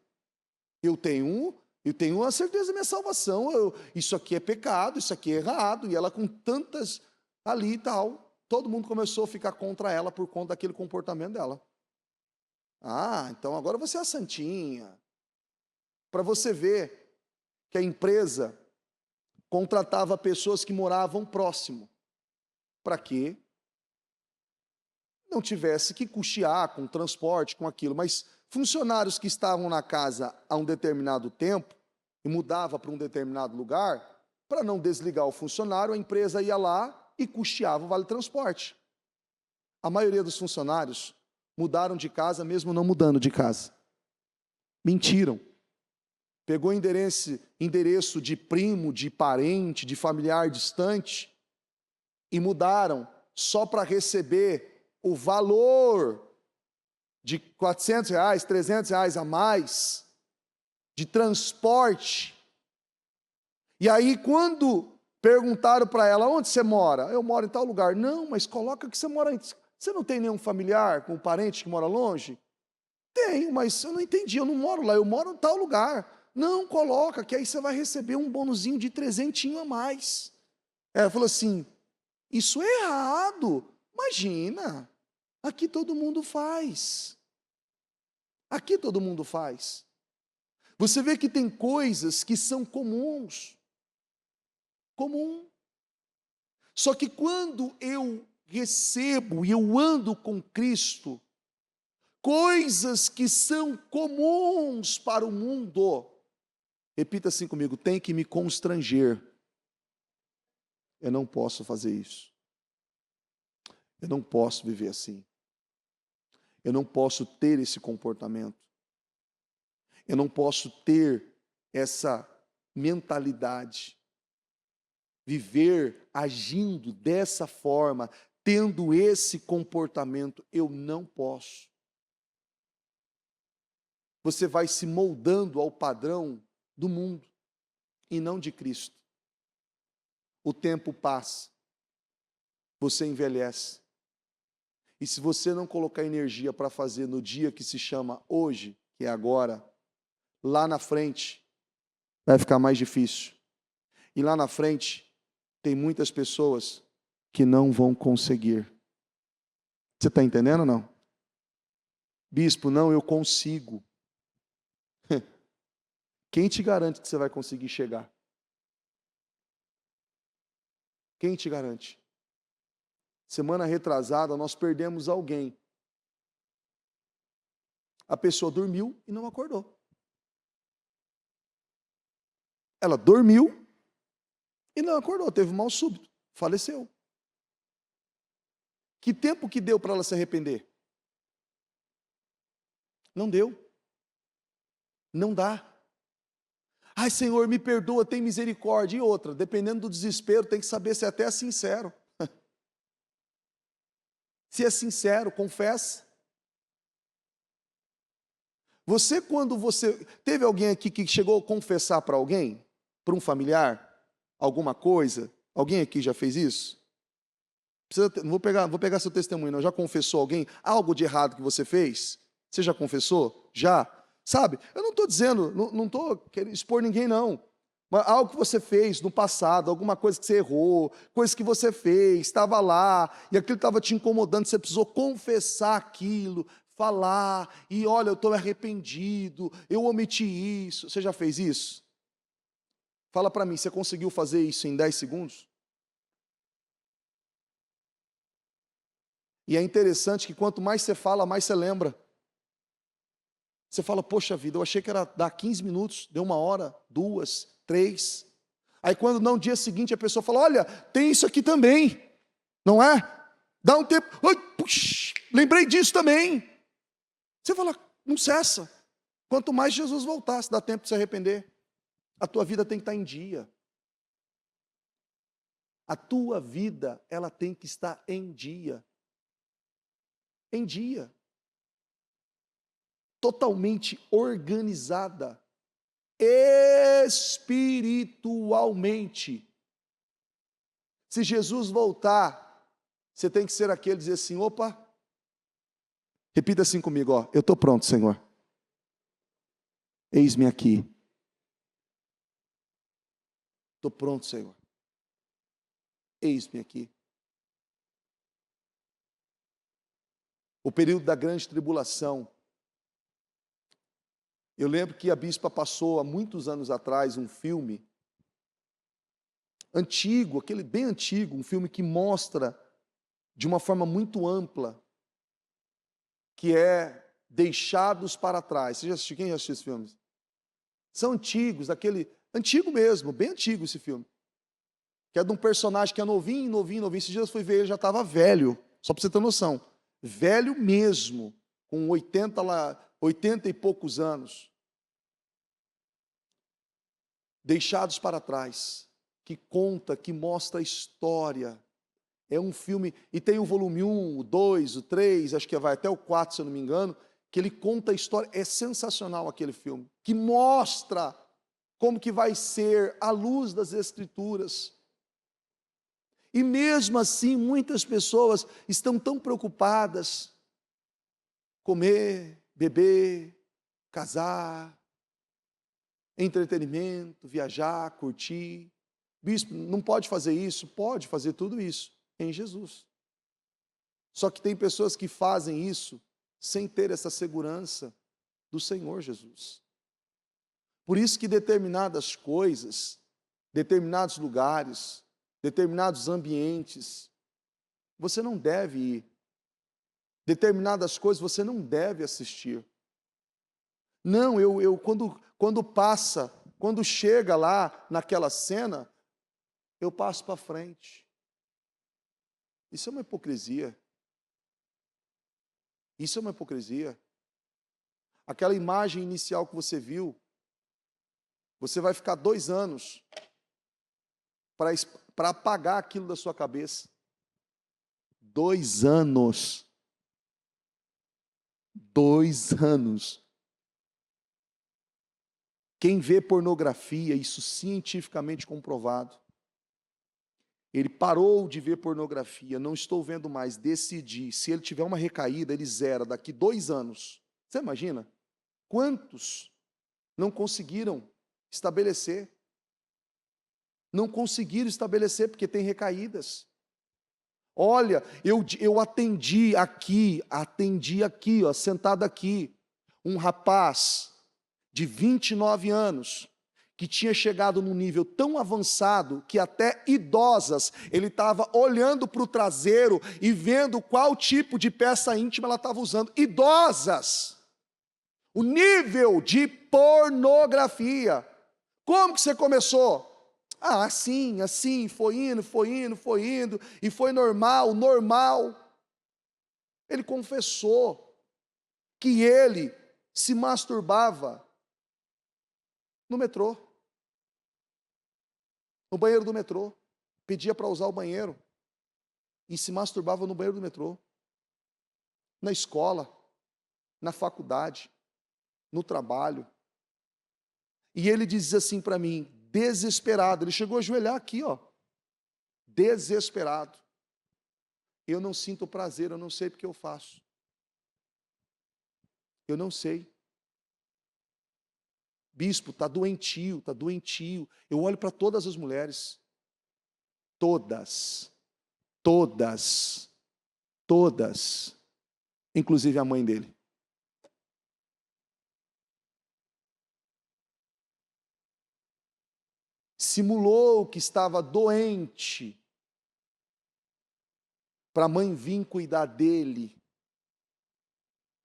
Speaker 1: Eu tenho a certeza da minha salvação. Isso aqui é pecado, isso aqui é errado. E ela com tantas ali e tal, todo mundo começou a ficar contra ela por conta daquele comportamento dela. Ah, então agora você é a santinha. Para você ver que a empresa contratava pessoas que moravam próximo. Para que não tivesse que custear com transporte, com aquilo. Mas funcionários que estavam na casa há um determinado tempo e mudava para um determinado lugar, para não desligar o funcionário, a empresa ia lá e custeava o vale-transporte. A maioria dos funcionários mudaram de casa mesmo não mudando de casa. Mentiram. pegou endereço de primo, de parente, de familiar distante e mudaram só para receber o valor de R$ 400, R$ 300 a mais de transporte. E aí, quando perguntaram para ela, onde você mora? Eu moro em tal lugar. Não, mas coloca que você mora em... Você não tem nenhum familiar com um parente que mora longe? Tenho, mas eu não entendi, eu não moro lá, eu moro em tal lugar. Não, coloca, que aí você vai receber um bonuzinho de 300 a mais. Ela falou assim, isso é errado. Imagina, aqui todo mundo faz. Aqui todo mundo faz. Você vê que tem coisas que são comuns. Comum. Só que quando eu recebo e eu ando com Cristo, coisas que são comuns para o mundo, repita assim comigo, tem que me constranger. Eu não posso fazer isso. Eu não posso viver assim. Eu não posso ter esse comportamento. Eu não posso ter essa mentalidade. Viver agindo dessa forma, tendo esse comportamento, eu não posso. Você vai se moldando ao padrão do mundo e não de Cristo. O tempo passa, você envelhece. E se você não colocar energia para fazer no dia que se chama hoje, que é agora, lá na frente, vai ficar mais difícil. E lá na frente, tem muitas pessoas que não vão conseguir. Você está entendendo ou não? Bispo, não, eu consigo. Quem te garante que você vai conseguir chegar? Quem te garante? Semana retrasada, nós perdemos alguém. A pessoa dormiu e não acordou. Ela dormiu e não acordou, teve um mal súbito, faleceu. Que tempo que deu para ela se arrepender? Não deu. Não dá. Ai, Senhor, me perdoa, tem misericórdia. E outra, dependendo do desespero, tem que saber se até é sincero. Se é sincero, confessa. Quando você... Teve alguém aqui que chegou a confessar para alguém? Para um familiar? Alguma coisa? Alguém aqui já fez isso? Não vou pegar seu testemunho, não. Já confessou alguém algo de errado que você fez? Você já confessou? Já? Sabe? Eu não estou dizendo, não estou querendo expor ninguém, não. Mas algo que você fez no passado, alguma coisa que você errou, coisa que você fez, estava lá, e aquilo estava te incomodando, você precisou confessar aquilo, falar, e olha, eu estou arrependido, eu omiti isso. Você já fez isso? Fala para mim, você conseguiu fazer isso em 10 segundos? E é interessante que quanto mais você fala, mais você lembra. Você fala, poxa vida, eu achei que era dar 15 minutos, deu 1 hora, 2, 3. Aí quando no dia seguinte a pessoa fala, olha, tem isso aqui também, não é? Dá um tempo, ai, puxa, lembrei disso também. Você fala, não cessa. Quanto mais Jesus voltar, se dá tempo de se arrepender. A tua vida tem que estar em dia. A tua vida, ela tem que estar em dia. Em dia. Totalmente organizada. Espiritualmente. Se Jesus voltar, você tem que ser aquele dizer assim, opa, repita assim comigo, ó, eu estou pronto, Senhor. Eis-me aqui. Estou pronto, Senhor. Eis-me aqui. O período da grande tribulação. Eu lembro que a bispa passou há muitos anos atrás um filme antigo, aquele bem antigo, um filme que mostra de uma forma muito ampla, que é Deixados para Trás. Você já assistiu? Quem já assistiu esse filme? São antigos, antigo mesmo, bem antigo esse filme. Que é de um personagem que é novinho, novinho, novinho. Esses dias eu fui ver, ele já estava velho, só para você ter noção. Velho mesmo, com 80 e poucos anos. Deixados para Trás, que conta, que mostra a história. É um filme, e tem o volume 1, o 2, o 3, acho que vai até o 4, se eu não me engano, que ele conta a história. É sensacional aquele filme, que mostra como que vai ser à luz das Escrituras. E mesmo assim, muitas pessoas estão tão preocupadas, comer, beber, casar, entretenimento, viajar, curtir. Bispo, não pode fazer isso? Pode fazer tudo isso em Jesus. Só que tem pessoas que fazem isso sem ter essa segurança do Senhor Jesus. Por isso que determinadas coisas, determinados lugares, determinados ambientes, você não deve ir. Determinadas coisas você não deve assistir. Não, quando passa, quando chega lá naquela cena, eu passo para frente. Isso é uma hipocrisia. Isso é uma hipocrisia. Aquela imagem inicial que você viu, você vai ficar 2 anos para apagar aquilo da sua cabeça. 2 anos. 2 anos. Quem vê pornografia, isso cientificamente comprovado, ele parou de ver pornografia, não estou vendo mais, decidi, se ele tiver uma recaída, ele zera daqui 2 anos. Você imagina? Quantos não conseguiram estabelecer? Não conseguiram estabelecer porque tem recaídas. Olha, eu atendi aqui, ó, sentado aqui, um rapaz de 29 anos, que tinha chegado num nível tão avançado que até idosas, ele estava olhando para o traseiro e vendo qual tipo de peça íntima ela estava usando. Idosas! O nível de pornografia. Como que você começou? Ah, assim, foi indo, e foi normal. Ele confessou que ele se masturbava no metrô, no banheiro do metrô, pedia para usar o banheiro e se masturbava no banheiro do metrô, na escola, na faculdade, no trabalho. E ele dizia assim para mim, desesperado, ele chegou a ajoelhar aqui, ó, desesperado. Eu não sinto prazer, eu não sei porque eu faço. Eu não sei. Bispo, está doentio. Eu olho para todas as mulheres. Todas. Inclusive a mãe dele. Simulou que estava doente para a mãe vir cuidar dele.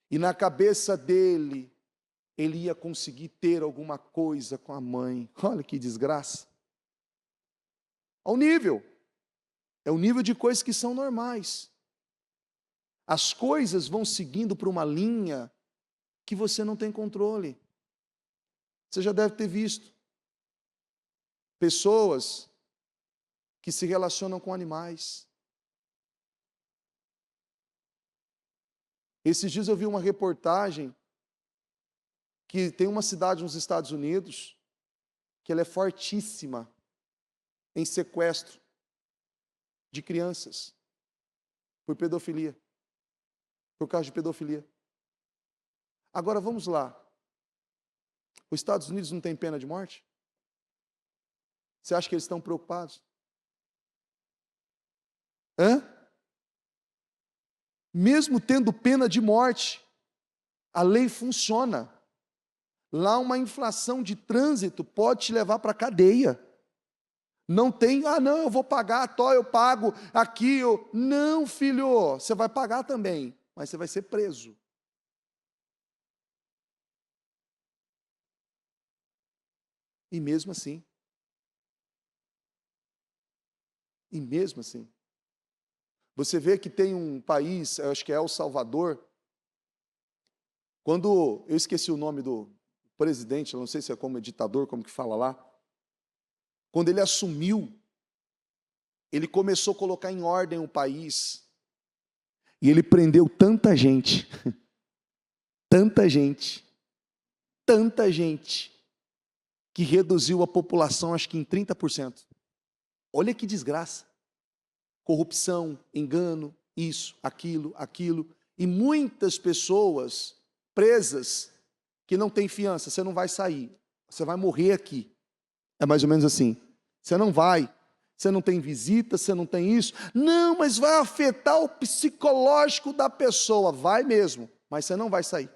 Speaker 1: E na cabeça dele, ele ia conseguir ter alguma coisa com a mãe. Olha que desgraça. Ao nível. É o nível de coisas que são normais. As coisas vão seguindo por uma linha que você não tem controle. Você já deve ter visto pessoas que se relacionam com animais. Esses dias eu vi uma reportagem que tem uma cidade nos Estados Unidos que ela é fortíssima em sequestro de crianças por pedofilia, por causa de pedofilia. Agora vamos lá. Os Estados Unidos não tem pena de morte? Você acha que eles estão preocupados? Mesmo tendo pena de morte, a lei funciona. Lá uma infração de trânsito pode te levar para a cadeia. Não tem, não, eu vou pagar, eu pago aqui. Não, filho, você vai pagar também, mas você vai ser preso. E mesmo assim, você vê que tem um país, eu acho que é El Salvador, quando, eu esqueci o nome do presidente, não sei se é como ditador, como que fala lá, quando ele assumiu, ele começou a colocar em ordem o país, e ele prendeu tanta gente, tanta gente, tanta gente, que reduziu a população acho que em 30%. Olha que desgraça. Corrupção, engano, isso, aquilo, e muitas pessoas presas que não têm fiança. Você não vai sair, você vai morrer aqui. É mais ou menos assim. Você não vai, você não tem visita, você não tem isso. Não, mas vai afetar o psicológico da pessoa. Vai mesmo, mas você não vai sair.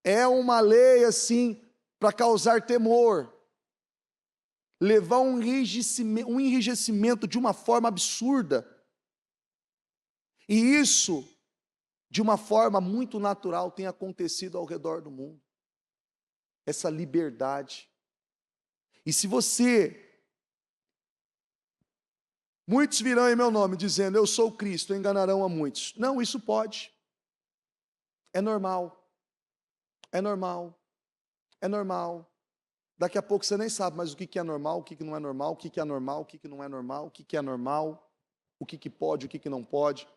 Speaker 1: É uma lei assim, para causar temor. Levar um enrijecimento de uma forma absurda. E isso, de uma forma muito natural, tem acontecido ao redor do mundo. Essa liberdade. E se você... Muitos virão em meu nome, dizendo, eu sou Cristo, enganarão a muitos. Não, isso pode. É normal. É normal. É normal. Daqui a pouco você nem sabe mais o que é normal, o que não é normal, o que é normal, o que não é normal, o que é normal, o que pode, o que não pode.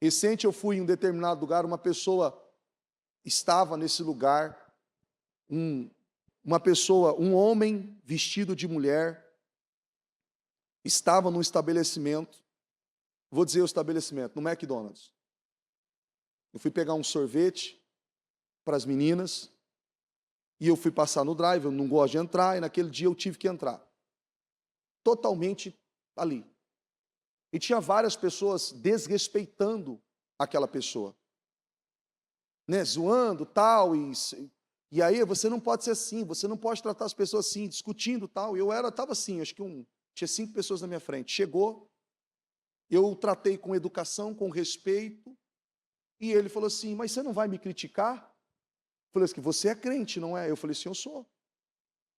Speaker 1: Recente eu fui em um determinado lugar, uma pessoa estava nesse lugar, um homem vestido de mulher, estava num estabelecimento, vou dizer o estabelecimento, no McDonald's. Eu fui pegar um sorvete para as meninas, e eu fui passar no drive, eu não gosto de entrar, e naquele dia eu tive que entrar. Totalmente ali. E tinha várias pessoas desrespeitando aquela pessoa. Né? Zoando, tal, e aí você não pode ser assim, você não pode tratar as pessoas assim, discutindo, tal. Eu estava assim, acho que tinha 5 pessoas na minha frente. Chegou, eu tratei com educação, com respeito, e ele falou assim, mas você não vai me criticar? Eu falei assim, você é crente, não é? Eu falei assim, eu sou.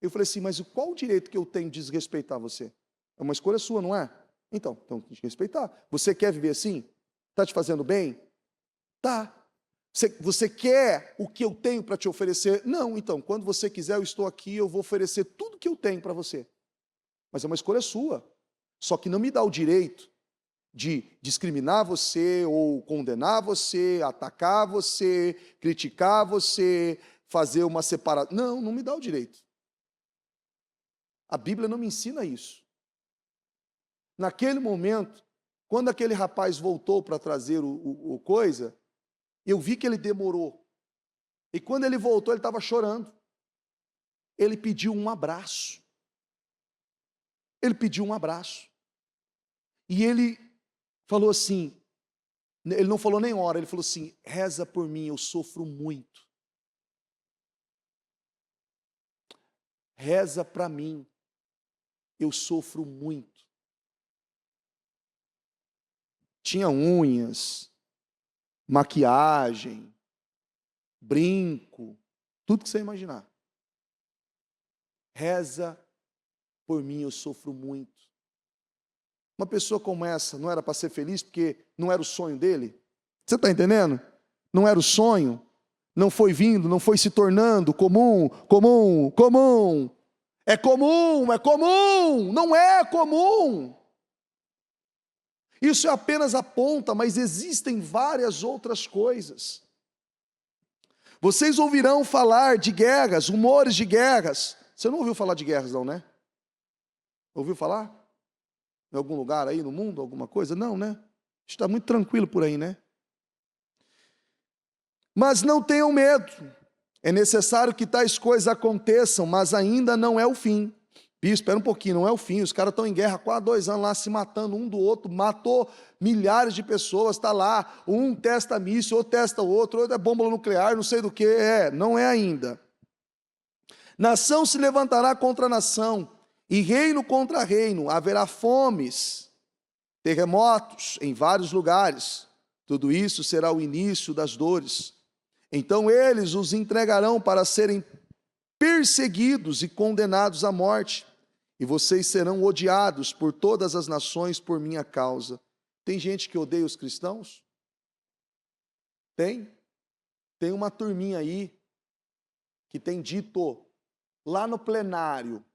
Speaker 1: Eu falei assim, mas qual o direito que eu tenho de desrespeitar você? É uma escolha sua, não é? Então tem que respeitar. Você quer viver assim? Está te fazendo bem? Tá. Você quer o que eu tenho para te oferecer? Não, então, quando você quiser, eu estou aqui, eu vou oferecer tudo que eu tenho para você. Mas é uma escolha sua. Só que não me dá o direito de discriminar você, ou condenar você, atacar você, criticar você, fazer uma separação. Não, não me dá o direito. A Bíblia não me ensina isso. Naquele momento, quando aquele rapaz voltou para trazer o coisa, eu vi que ele demorou. E quando ele voltou, ele estava chorando. Ele pediu um abraço. Ele pediu um abraço. E ele falou assim, ele não falou nem hora, ele falou assim, reza por mim, eu sofro muito. Reza para mim, eu sofro muito. Tinha unhas, maquiagem, brinco, tudo que você imaginar. Reza por mim, eu sofro muito. Uma pessoa como essa não era para ser feliz porque não era o sonho dele? Você está entendendo? Não era o sonho, não foi vindo, não foi se tornando comum. É comum, não é comum. Isso é apenas a ponta, mas existem várias outras coisas. Vocês ouvirão falar de guerras, rumores de guerras. Você não ouviu falar de guerras não, né? Ouviu falar? Em algum lugar aí no mundo, alguma coisa? Não, né? Está muito tranquilo por aí, né? Mas não tenham medo. É necessário que tais coisas aconteçam, mas ainda não é o fim. Espera um pouquinho, não é o fim. Os caras estão em guerra há quase 2 anos lá, se matando um do outro, matou milhares de pessoas, está lá, um testa míssil, outro testa outro, outro é bomba nuclear, não sei do que, não é ainda. Nação se levantará contra nação, e reino contra reino, haverá fomes, terremotos em vários lugares, tudo isso será o início das dores. Então eles os entregarão para serem perseguidos e condenados à morte, e vocês serão odiados por todas as nações por minha causa. Tem gente que odeia os cristãos? Tem? Tem uma turminha aí que tem dito lá no plenário,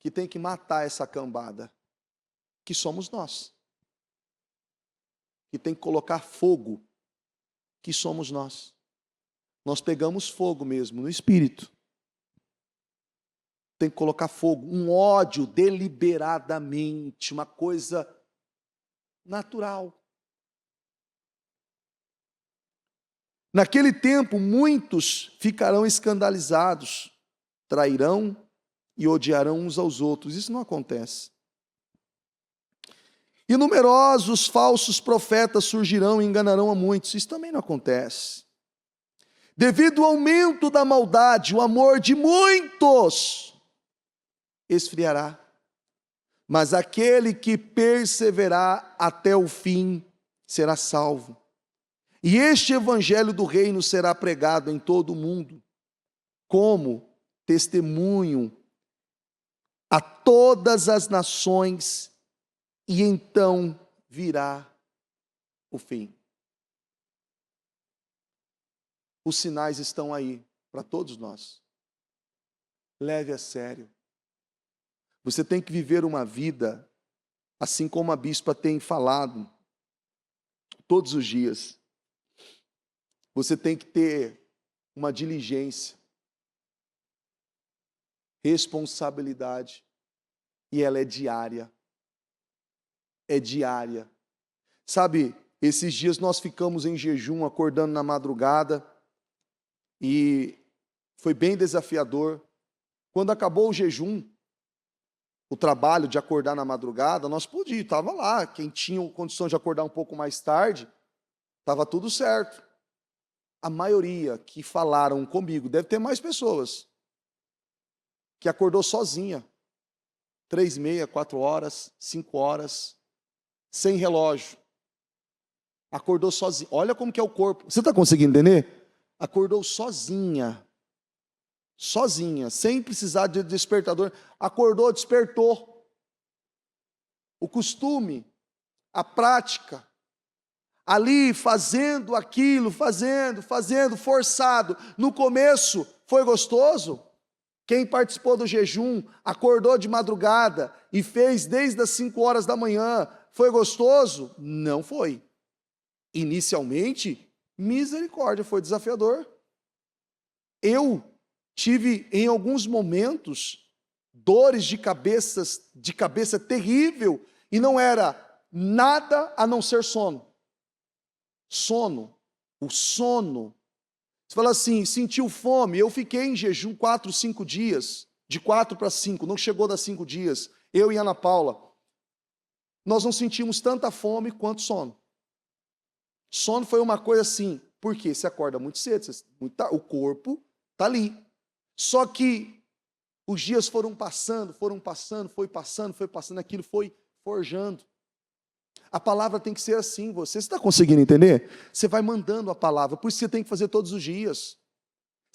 Speaker 1: que tem que matar essa cambada, que somos nós. Que tem que colocar fogo, que somos nós. Nós pegamos fogo mesmo, no espírito. Tem que colocar fogo, um ódio deliberadamente, uma coisa natural. Naquele tempo, muitos ficarão escandalizados, trairão e odiarão uns aos outros. Isso não acontece. E numerosos falsos profetas surgirão e enganarão a muitos. Isso também não acontece. Devido ao aumento da maldade, o amor de muitos esfriará. Mas aquele que perseverar até o fim será salvo. E este evangelho do reino será pregado em todo o mundo, como testemunho a todas as nações, e então virá o fim. Os sinais estão aí para todos nós. Leve a sério. Você tem que viver uma vida, assim como a bispa tem falado, todos os dias. Você tem que ter uma diligência, responsabilidade, e ela é diária. É diária. Sabe, esses dias nós ficamos em jejum, acordando na madrugada, e foi bem desafiador. Quando acabou o jejum, o trabalho de acordar na madrugada, nós podíamos, estava lá, quem tinha condição de acordar um pouco mais tarde, estava tudo certo. A maioria que falaram comigo, deve ter mais pessoas, que acordou sozinha, 3h30, 4 horas, 5 horas, sem relógio. Acordou sozinha. Olha como que é o corpo. Você está conseguindo entender? Acordou sozinha. Sozinha, sem precisar de despertador. Acordou, despertou. O costume, a prática, ali fazendo aquilo, fazendo, forçado. No começo foi gostoso. Quem participou do jejum, acordou de madrugada e fez desde as 5 horas da manhã, foi gostoso? Não foi. Inicialmente, misericórdia, foi desafiador. Eu tive em alguns momentos dores de cabeça terrível, e não era nada a não ser sono. Sono, o sono. Você fala assim, sentiu fome? Eu fiquei em jejum 4, 5 dias, de 4 para 5, não chegou das 5 dias, eu e Ana Paula. Nós não sentimos tanta fome quanto sono. Sono foi uma coisa assim, porque você acorda muito cedo, o corpo está ali. Só que os dias foram passando, foi passando, aquilo foi forjando. A palavra tem que ser assim, você está conseguindo entender? Você vai mandando a palavra, por isso você tem que fazer todos os dias.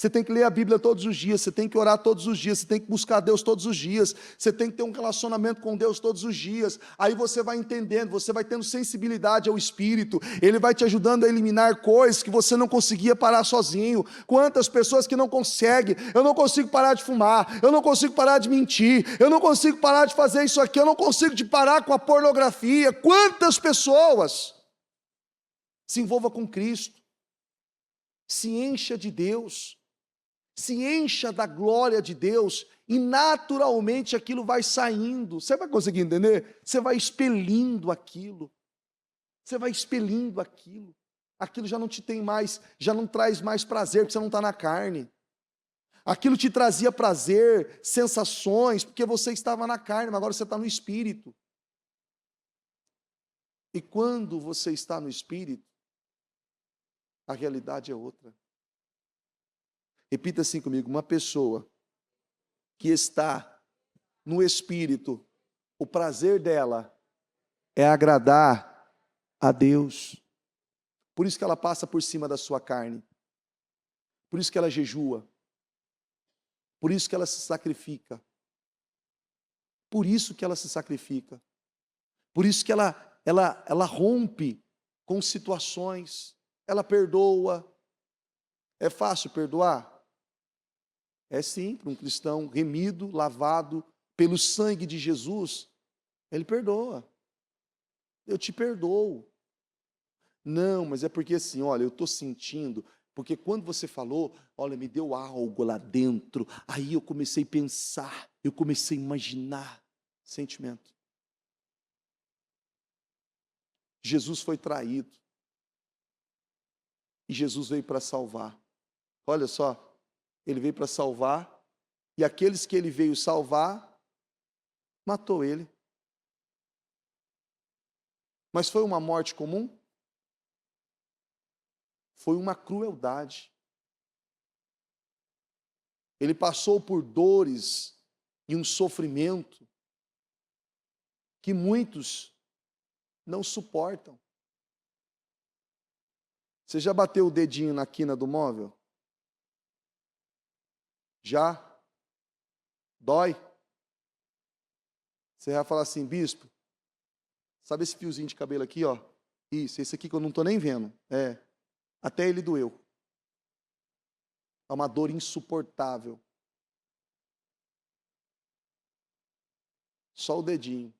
Speaker 1: Você tem que ler a Bíblia todos os dias, você tem que orar todos os dias, você tem que buscar Deus todos os dias, você tem que ter um relacionamento com Deus todos os dias. Aí você vai entendendo, você vai tendo sensibilidade ao Espírito, Ele vai te ajudando a eliminar coisas que você não conseguia parar sozinho. Quantas pessoas que não conseguem, eu não consigo parar de fumar, eu não consigo parar de mentir, eu não consigo parar de fazer isso aqui, eu não consigo de parar com a pornografia. Quantas pessoas? Se envolva com Cristo, se encha de Deus, se encha da glória de Deus, e naturalmente aquilo vai saindo. Você vai conseguir entender? Você vai expelindo aquilo. Você vai expelindo aquilo. Aquilo já não te tem mais, já não traz mais prazer, porque você não está na carne. Aquilo te trazia prazer, sensações, porque você estava na carne, mas agora você está no Espírito. E quando você está no Espírito, a realidade é outra. Repita assim comigo, uma pessoa que está no Espírito, o prazer dela é agradar a Deus. Por isso que ela passa por cima da sua carne. Por isso que ela jejua. Por isso que ela se sacrifica. Por isso que ela se sacrifica. Por isso que ela rompe com situações. Ela perdoa. É fácil perdoar? É sim, para um cristão remido, lavado pelo sangue de Jesus, Ele perdoa. Eu te perdoo. Não, mas é porque assim, olha, eu estou sentindo, porque quando você falou, olha, me deu algo lá dentro, aí eu comecei a pensar, eu comecei a imaginar sentimento. Jesus foi traído. E Jesus veio para salvar. Olha só, Ele veio para salvar, e aqueles que Ele veio salvar, matou Ele. Mas foi uma morte comum? Foi uma crueldade. Ele passou por dores e um sofrimento que muitos não suportam. Você já bateu o dedinho na quina do móvel? Já? Dói? Você vai falar assim, bispo, sabe esse fiozinho de cabelo aqui, ó? Isso, esse aqui que eu não estou nem vendo. Até ele doeu. É uma dor insuportável. Só o dedinho.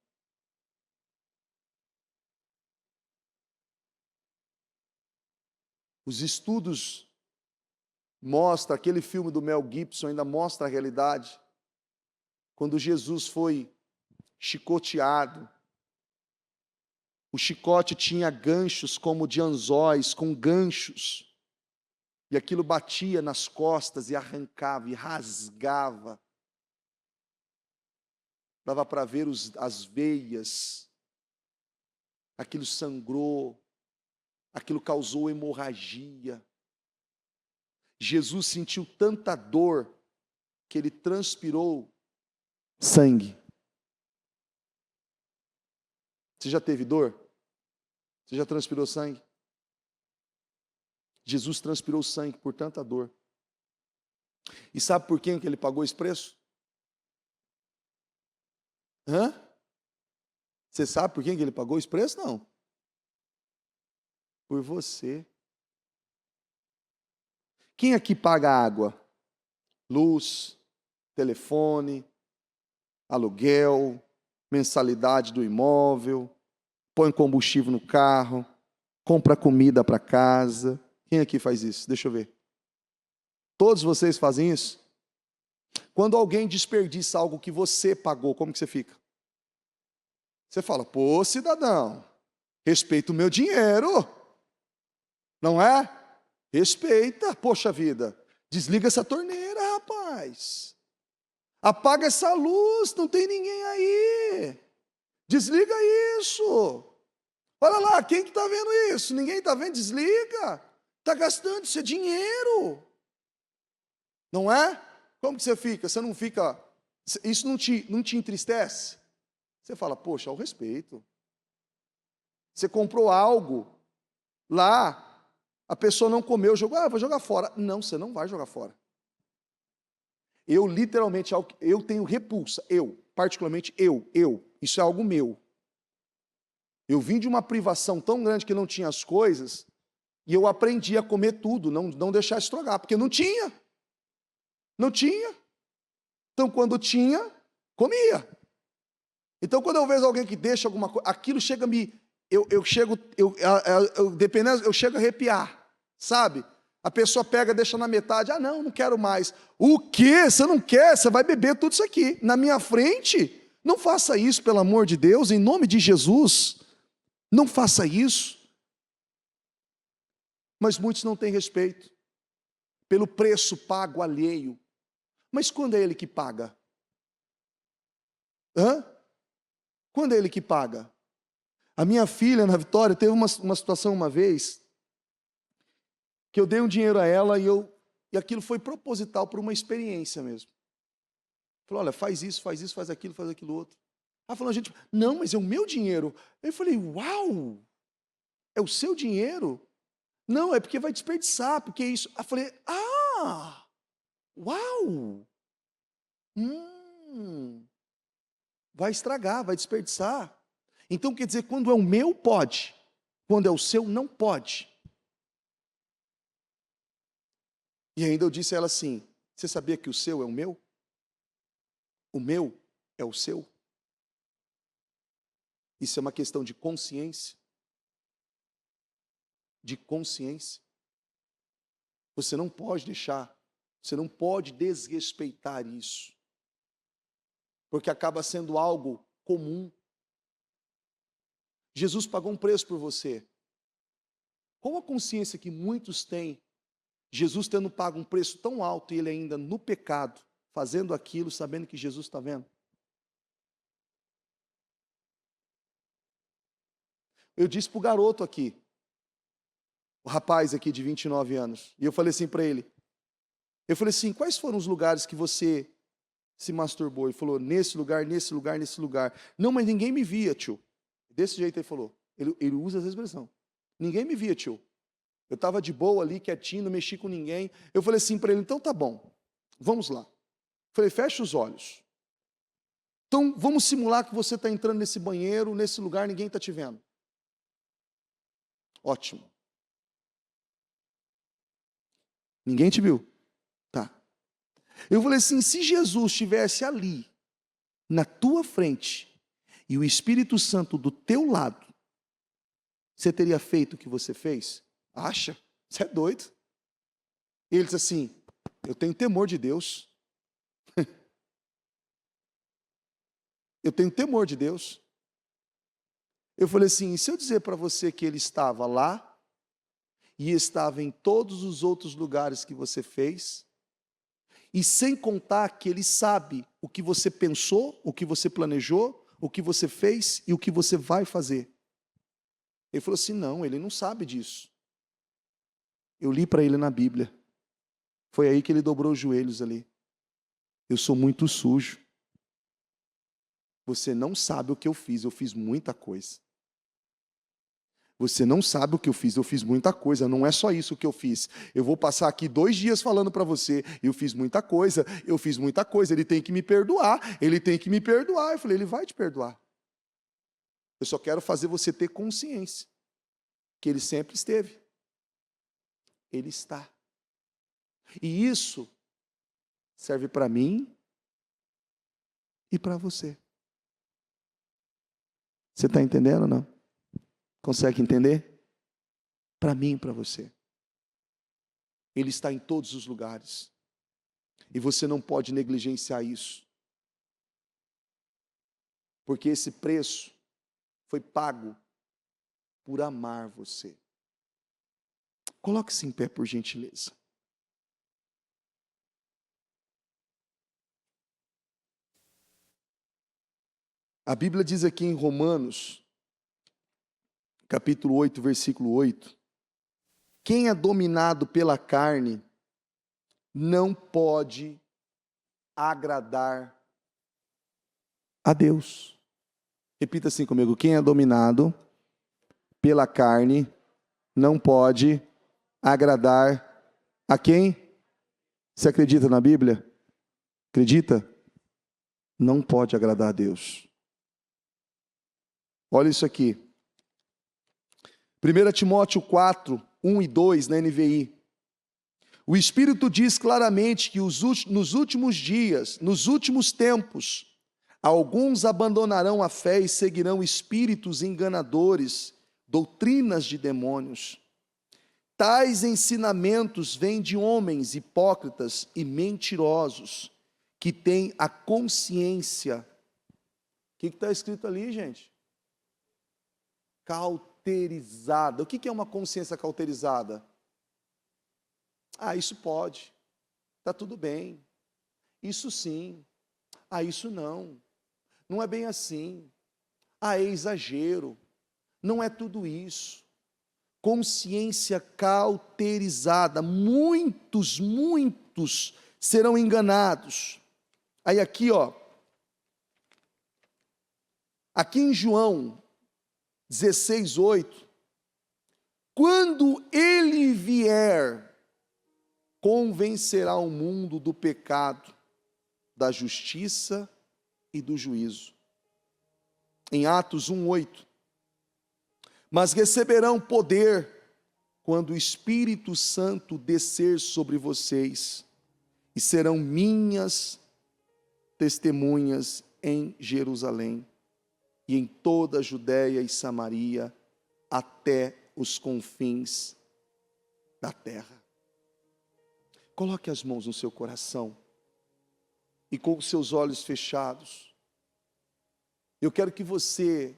Speaker 1: Os estudos mostram, aquele filme do Mel Gibson ainda mostra a realidade. Quando Jesus foi chicoteado, o chicote tinha ganchos como de anzóis, com ganchos. E aquilo batia nas costas e arrancava e rasgava. Dava para ver as veias. Aquilo sangrou. Aquilo causou hemorragia. Jesus sentiu tanta dor que ele transpirou sangue. Você já teve dor? Você já transpirou sangue? Jesus transpirou sangue por tanta dor. E sabe por quem que ele pagou esse preço? Hã? Você sabe por quem que ele pagou esse preço? Não. Por você. Quem aqui paga água? Luz, telefone, aluguel, mensalidade do imóvel, põe combustível no carro, compra comida para casa. Quem aqui faz isso? Deixa eu ver. Todos vocês fazem isso? Quando alguém desperdiça algo que você pagou, como que você fica? Você fala, pô, cidadão, respeita o meu dinheiro. Não é? Respeita, poxa vida. Desliga essa torneira, rapaz. Apaga essa luz, não tem ninguém aí. Desliga isso. Olha lá, quem que está vendo isso? Ninguém está vendo? Desliga. Está gastando seu dinheiro. Não é? Como que você fica? Você não fica... Isso não te entristece? Você fala, poxa, ao respeito. Você comprou algo lá, a pessoa não comeu, jogou, vou jogar fora. Não, você não vai jogar fora. Eu literalmente, eu tenho repulsa, particularmente isso é algo meu. Eu vim de uma privação tão grande que não tinha as coisas, e eu aprendi a comer tudo, não deixar estragar, porque não tinha. Não tinha. Então, quando tinha, comia. Então, quando eu vejo alguém que deixa alguma coisa, aquilo chega a me... dependendo, eu chego a arrepiar, sabe? A pessoa pega, deixa na metade, não quero mais. O quê? Você não quer? Você vai beber tudo isso aqui. Na minha frente? Não faça isso, pelo amor de Deus, em nome de Jesus. Não faça isso. Mas muitos não têm respeito pelo preço pago alheio. Mas quando é ele que paga? Quando é ele que paga? A minha filha, na Vitória, teve uma situação uma vez que eu dei um dinheiro a ela e aquilo foi proposital para uma experiência mesmo. Falou, olha, faz isso, faz aquilo outro. Ela falou, gente, não, mas é o meu dinheiro. Eu falei, uau, é o seu dinheiro? Não, é porque vai desperdiçar, porque isso. Eu falei, uau, vai estragar, vai desperdiçar. Então, quer dizer, quando é o meu, pode. Quando é o seu, não pode. E ainda eu disse a ela assim, você sabia que o seu é o meu? O meu é o seu. Isso é uma questão de consciência. De consciência. Você não pode deixar, você não pode desrespeitar isso. Porque acaba sendo algo comum. Jesus pagou um preço por você. Qual a consciência que muitos têm, Jesus tendo pago um preço tão alto e ele ainda no pecado, fazendo aquilo, sabendo que Jesus está vendo? Eu disse para o garoto aqui, o rapaz aqui de 29 anos, e eu falei assim para ele, quais foram os lugares que você se masturbou? Ele falou, nesse lugar, nesse lugar, nesse lugar. Não, mas ninguém me via, tio. Desse jeito ele falou. Ele usa essa expressão. Ninguém me via, tio. Eu estava de boa ali, quietinho, não mexi com ninguém. Eu falei assim para ele, então tá bom, vamos lá. Falei, fecha os olhos. Então vamos simular que você está entrando nesse banheiro, nesse lugar, ninguém está te vendo. Ótimo. Ninguém te viu? Tá. Eu falei assim, se Jesus estivesse ali, na tua frente, e o Espírito Santo do teu lado, você teria feito o que você fez? Acha? Você é doido. Ele disse assim, eu tenho temor de Deus. Eu tenho temor de Deus. Eu falei assim, e se eu dizer para você que ele estava lá, e estava em todos os outros lugares que você fez, e sem contar que ele sabe o que você pensou, o que você planejou, o que você fez e o que você vai fazer. Ele falou assim, não, ele não sabe disso. Eu li para ele na Bíblia. Foi aí que ele dobrou os joelhos ali. Eu sou muito sujo. Você não sabe o que eu fiz muita coisa. Você não sabe o que eu fiz muita coisa, não é só isso que eu fiz. Eu vou passar aqui 2 dias falando para você, eu fiz muita coisa, ele tem que me perdoar, Eu falei, ele vai te perdoar. Eu só quero fazer você ter consciência que ele sempre esteve. Ele está. E isso serve para mim e para você. Você está entendendo ou não? Consegue entender? Para mim e para você. Ele está em todos os lugares. E você não pode negligenciar isso. Porque esse preço foi pago por amar você. Coloque-se em pé, por gentileza. A Bíblia diz aqui em Romanos, capítulo 8, versículo 8, quem é dominado pela carne não pode agradar a Deus. Repita assim comigo, quem é dominado pela carne não pode agradar a quem? Você acredita na Bíblia? Acredita? Não pode agradar a Deus. Olha isso aqui. 1 Timóteo 4, 1 e 2, na NVI. O Espírito diz claramente que nos últimos dias, nos últimos tempos, alguns abandonarão a fé e seguirão espíritos enganadores, doutrinas de demônios. Tais ensinamentos vêm de homens hipócritas e mentirosos, que têm a consciência. O que está escrito ali, gente? Cauterizada. O que é uma consciência cauterizada? Ah, isso pode. Está tudo bem. Isso sim. Ah, isso não. Não é bem assim. Ah, é exagero. Não é tudo isso. Consciência cauterizada. Muitos serão enganados. Aí aqui, ó. Aqui em João 16:8. Quando ele vier, convencerá o mundo do pecado, da justiça e do juízo. Em Atos 1:8. Mas receberão poder quando o Espírito Santo descer sobre vocês, e serão minhas testemunhas em Jerusalém e em toda a Judéia e Samaria, até os confins da terra. Coloque as mãos no seu coração e com os seus olhos fechados, eu quero que você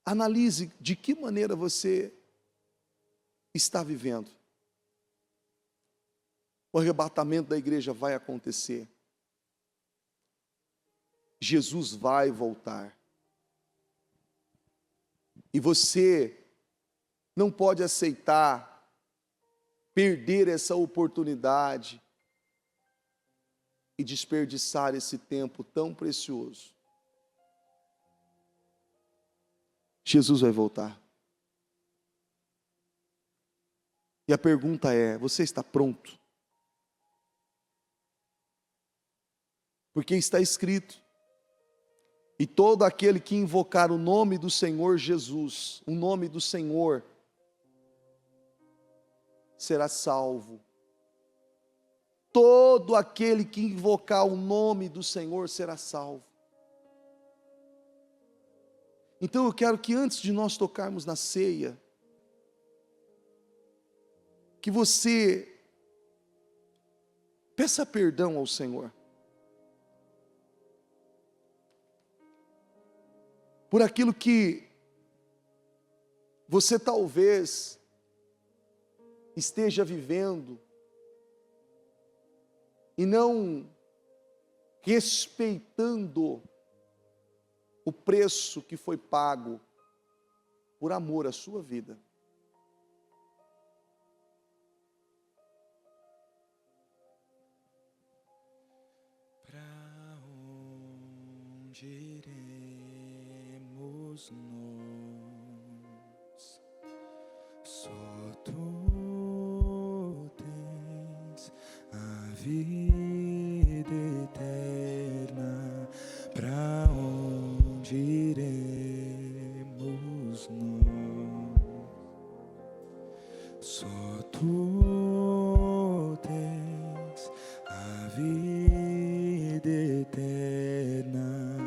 Speaker 1: analise de que maneira você está vivendo. O arrebatamento da igreja vai acontecer. Jesus vai voltar. E você não pode aceitar perder essa oportunidade e desperdiçar esse tempo tão precioso. Jesus vai voltar. E a pergunta é: você está pronto? Porque está escrito: e todo aquele que invocar o nome do Senhor Jesus, o nome do Senhor, será salvo. Todo aquele que invocar o nome do Senhor será salvo. Então eu quero que antes de nós tocarmos na ceia, que você peça perdão ao Senhor por aquilo que você talvez esteja vivendo e não respeitando o preço que foi pago por amor à sua vida.
Speaker 2: Pra onde iremos nós? Só tu tens a vida eterna. Pra onde iremos nós? Só tu tens a vida eterna.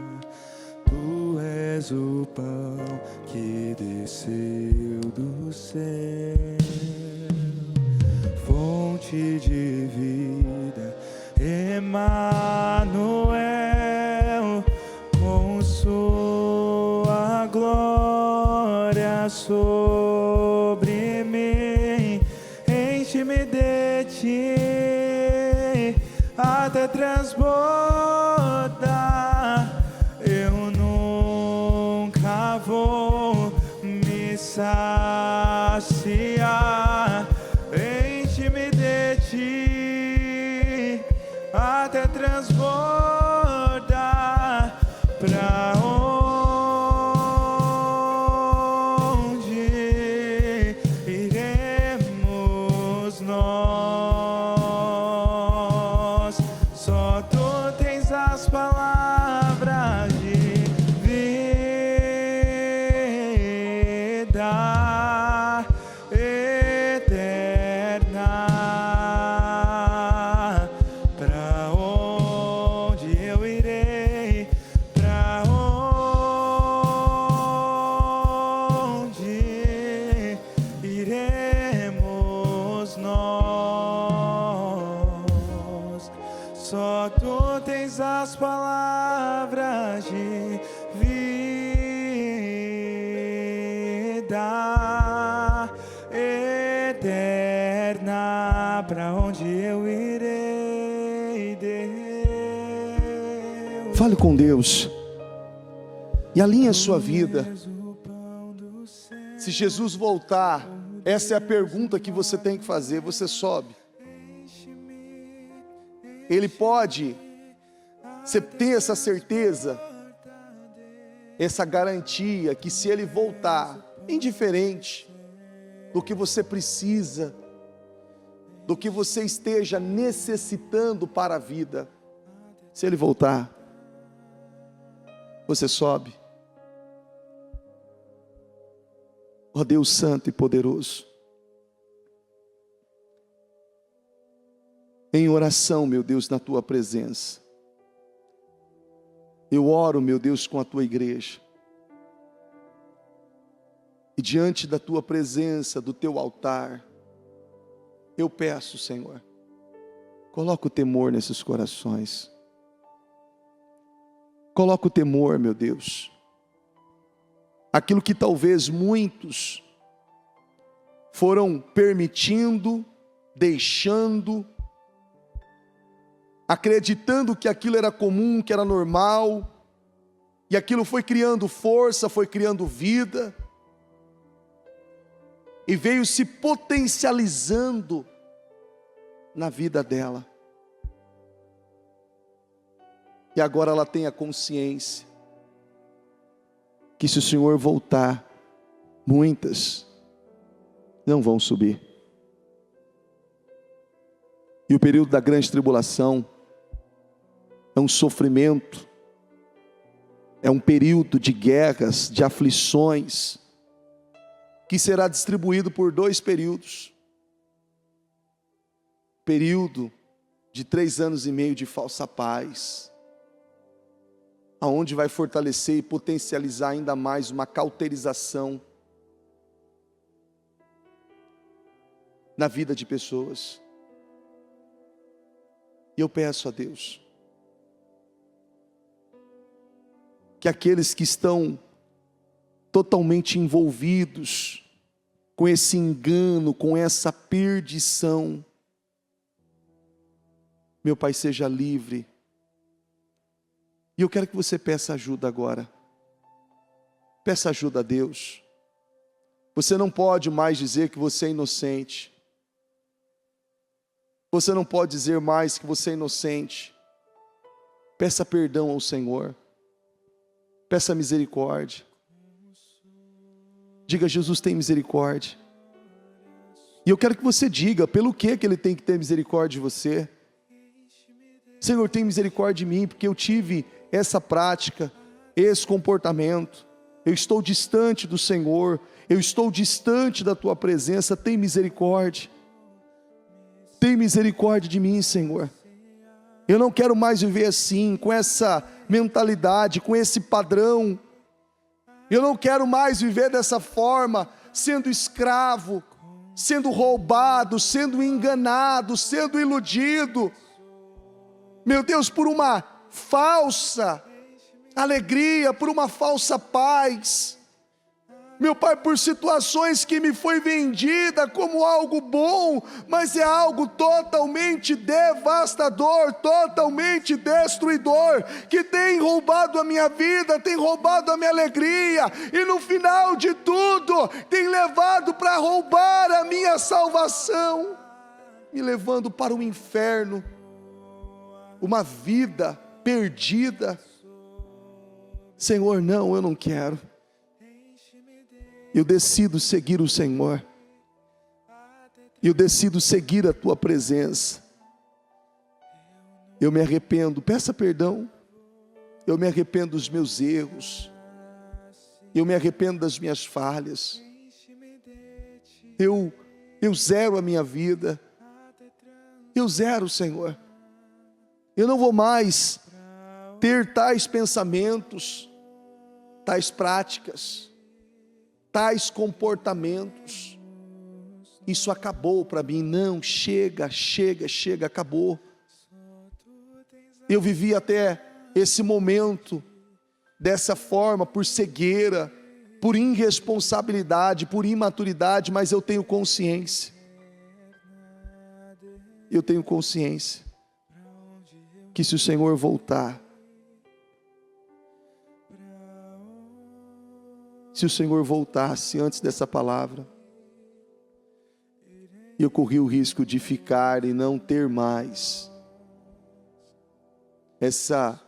Speaker 2: Tu és o pão que desceu do céu, fonte de vida, Emanuel, com sua glória sobre mim, enche-me de ti até transbordar. Eu nunca vou me saciar. Enche-me de ti até transbordar. Pra onde iremos nós? Só tu tens as palavras de vida eterna. Pra onde eu irei? Pra onde iremos nós? Só tu tens as palavras de vida eterna. Pra onde eu irei, Deus?
Speaker 1: Fale com Deus e alinhe a sua vida.
Speaker 2: Tu és o pão do céu.
Speaker 1: Se Jesus voltar, essa é a pergunta que você tem que fazer. Você sobe. Ele pode, você tem essa certeza, essa garantia que se Ele voltar, indiferente do que você precisa, do que você esteja necessitando para a vida, se Ele voltar, você sobe. Ó Deus Santo e Poderoso, em oração, meu Deus, na Tua presença, Eu oro, meu Deus, com a tua igreja. E diante da tua presença, do teu altar, eu peço, Senhor, coloca o temor nesses corações. Coloca o temor, meu Deus. Aquilo que talvez muitos foram permitindo, deixando, acreditando que aquilo era comum, que era normal, e aquilo foi criando força, foi criando vida, e veio se potencializando na vida dela. E agora ela tem a consciência que se o Senhor voltar, muitas não vão subir. E o período da grande tribulação é um sofrimento, é um período de guerras, de aflições, que será distribuído por 2 períodos. Período de 3 anos e meio de falsa paz, aonde vai fortalecer e potencializar ainda mais uma cauterização na vida de pessoas. E eu peço a Deus que aqueles que estão totalmente envolvidos com esse engano, com essa perdição, meu Pai, seja livre. E eu quero que você peça ajuda agora. Peça ajuda a Deus. Você não pode mais dizer que você é inocente. Você não pode dizer mais que você é inocente. Peça perdão ao Senhor. Peça misericórdia. Diga: Jesus, tem misericórdia. E eu quero que você diga pelo que Ele tem que ter misericórdia de você. Senhor, tem misericórdia de mim, porque eu tive essa prática, esse comportamento. Eu estou distante do Senhor, eu estou distante da Tua presença. Tem misericórdia. Tem misericórdia de mim, Senhor. Eu não quero mais viver assim, com essa mentalidade, com esse padrão. Eu não quero mais viver dessa forma, sendo escravo, sendo roubado, sendo enganado, sendo iludido. Meu Deus, por uma falsa alegria, por uma falsa paz. Meu Pai, por situações que me foi vendida como algo bom, mas é algo totalmente devastador, totalmente destruidor, que tem roubado a minha vida, tem roubado a minha alegria, e no final de tudo, tem levado para roubar a minha salvação, me levando para o inferno, uma vida perdida. Senhor, não, eu não quero. Eu decido seguir o Senhor. Eu decido seguir a Tua presença. Eu me arrependo, peça perdão. Eu me arrependo dos meus erros. Eu me arrependo das minhas falhas. Eu zero a minha vida. Eu zero, Senhor. Eu não vou mais ter tais pensamentos, tais práticas, tais comportamentos. Isso acabou para mim. Não, chega, acabou. Eu vivi até esse momento dessa forma, por cegueira, por irresponsabilidade, por imaturidade, mas eu tenho consciência. Eu tenho consciência que se o Senhor voltar, se o Senhor voltasse antes dessa palavra, eu corri o risco de ficar e não ter mais essa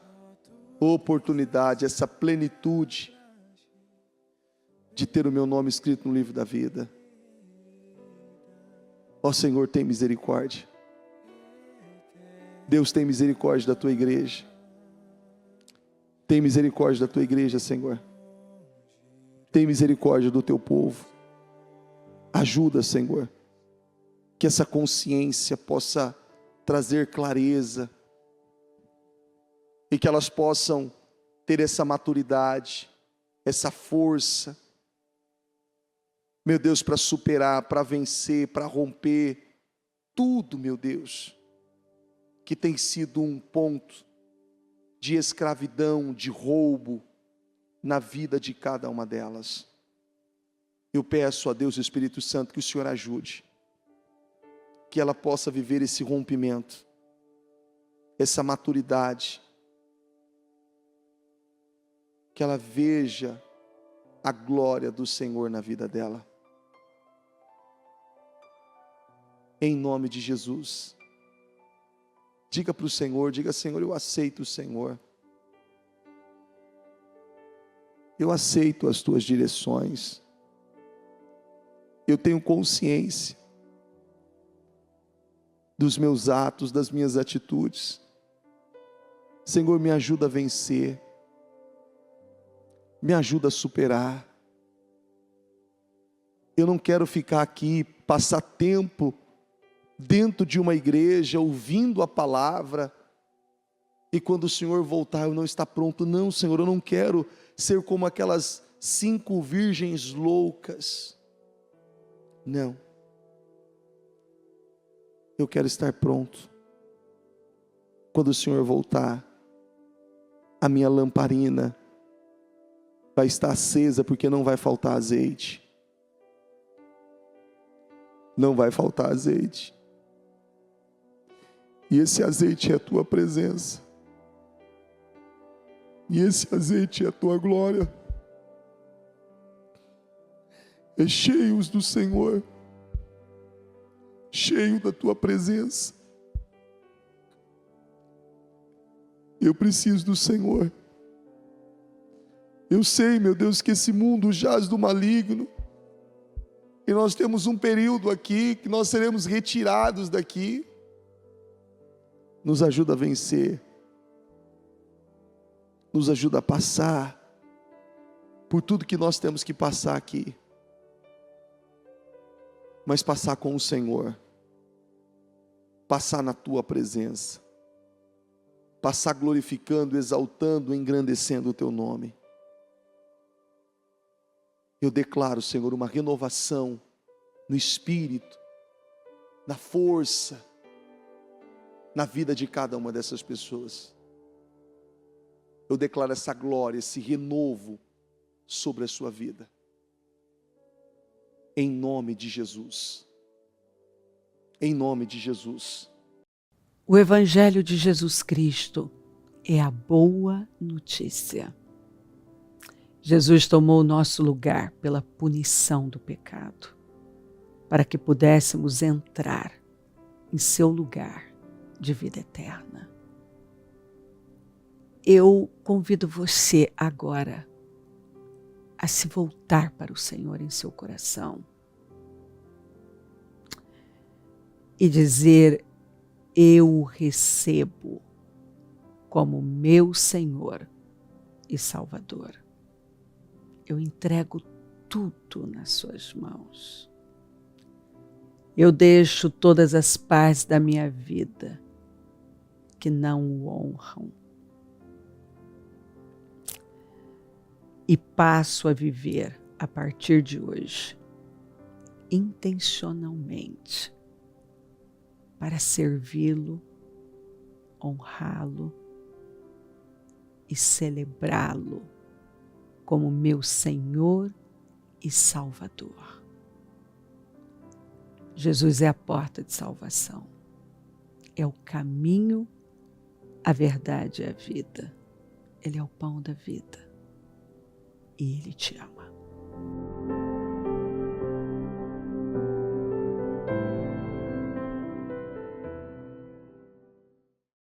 Speaker 1: oportunidade, essa plenitude de ter o meu nome escrito no livro da vida. Ó Senhor, tem misericórdia. Deus, tem misericórdia da Tua igreja. Tem misericórdia da Tua igreja, Senhor. Tem misericórdia do Teu povo. Ajuda, Senhor, que essa consciência possa trazer clareza e que elas possam ter essa maturidade, essa força, meu Deus, para superar, para vencer, para romper tudo, meu Deus, que tem sido um ponto de escravidão, de roubo na vida de cada uma delas. Eu peço a Deus, Espírito Santo, que o Senhor ajude, que ela possa viver esse rompimento, essa maturidade, que ela veja a glória do Senhor na vida dela. Em nome de Jesus. Diga para o Senhor, diga: Senhor, eu aceito o Senhor. Eu aceito as tuas direções. Eu tenho consciência dos meus atos, das minhas atitudes. Senhor, me ajuda a vencer. Me ajuda a superar. Eu não quero ficar aqui, passar tempo dentro de uma igreja, ouvindo a palavra, e quando o Senhor voltar eu não estar pronto. Não, Senhor, eu não quero ser como aquelas 5 virgens loucas. Não. Eu quero estar pronto. Quando o Senhor voltar, a minha lamparina vai estar acesa, porque não vai faltar azeite. Não vai faltar azeite. E esse azeite é a tua presença. E esse azeite é a tua glória. É cheios do Senhor. Cheio da tua presença. Eu preciso do Senhor. Eu sei, meu Deus, que esse mundo jaz do maligno. E nós temos um período aqui que nós seremos retirados daqui. Nos ajuda a vencer. Nos ajuda a passar por tudo que nós temos que passar aqui. Mas passar com o Senhor. Passar na tua presença. Passar glorificando, exaltando, engrandecendo o teu nome. Eu declaro, Senhor, uma renovação no espírito, na força, na vida de cada uma dessas pessoas. Eu declaro essa glória, esse renovo sobre a sua vida. Em nome de Jesus. Em nome de Jesus.
Speaker 3: O Evangelho de Jesus Cristo é a boa notícia. Jesus tomou o nosso lugar pela punição do pecado, para que pudéssemos entrar em seu lugar de vida eterna. Eu convido você agora a se voltar para o Senhor em seu coração e dizer: eu o recebo como meu Senhor e Salvador. Eu entrego tudo nas suas mãos. Eu deixo todas as partes da minha vida que não o honram e passo a viver a partir de hoje intencionalmente para servi-lo, honrá-lo e celebrá-lo como meu Senhor e Salvador. Jesus é a porta de salvação. É o caminho, a verdade e a vida. Ele é o pão da vida. E Ele te ama.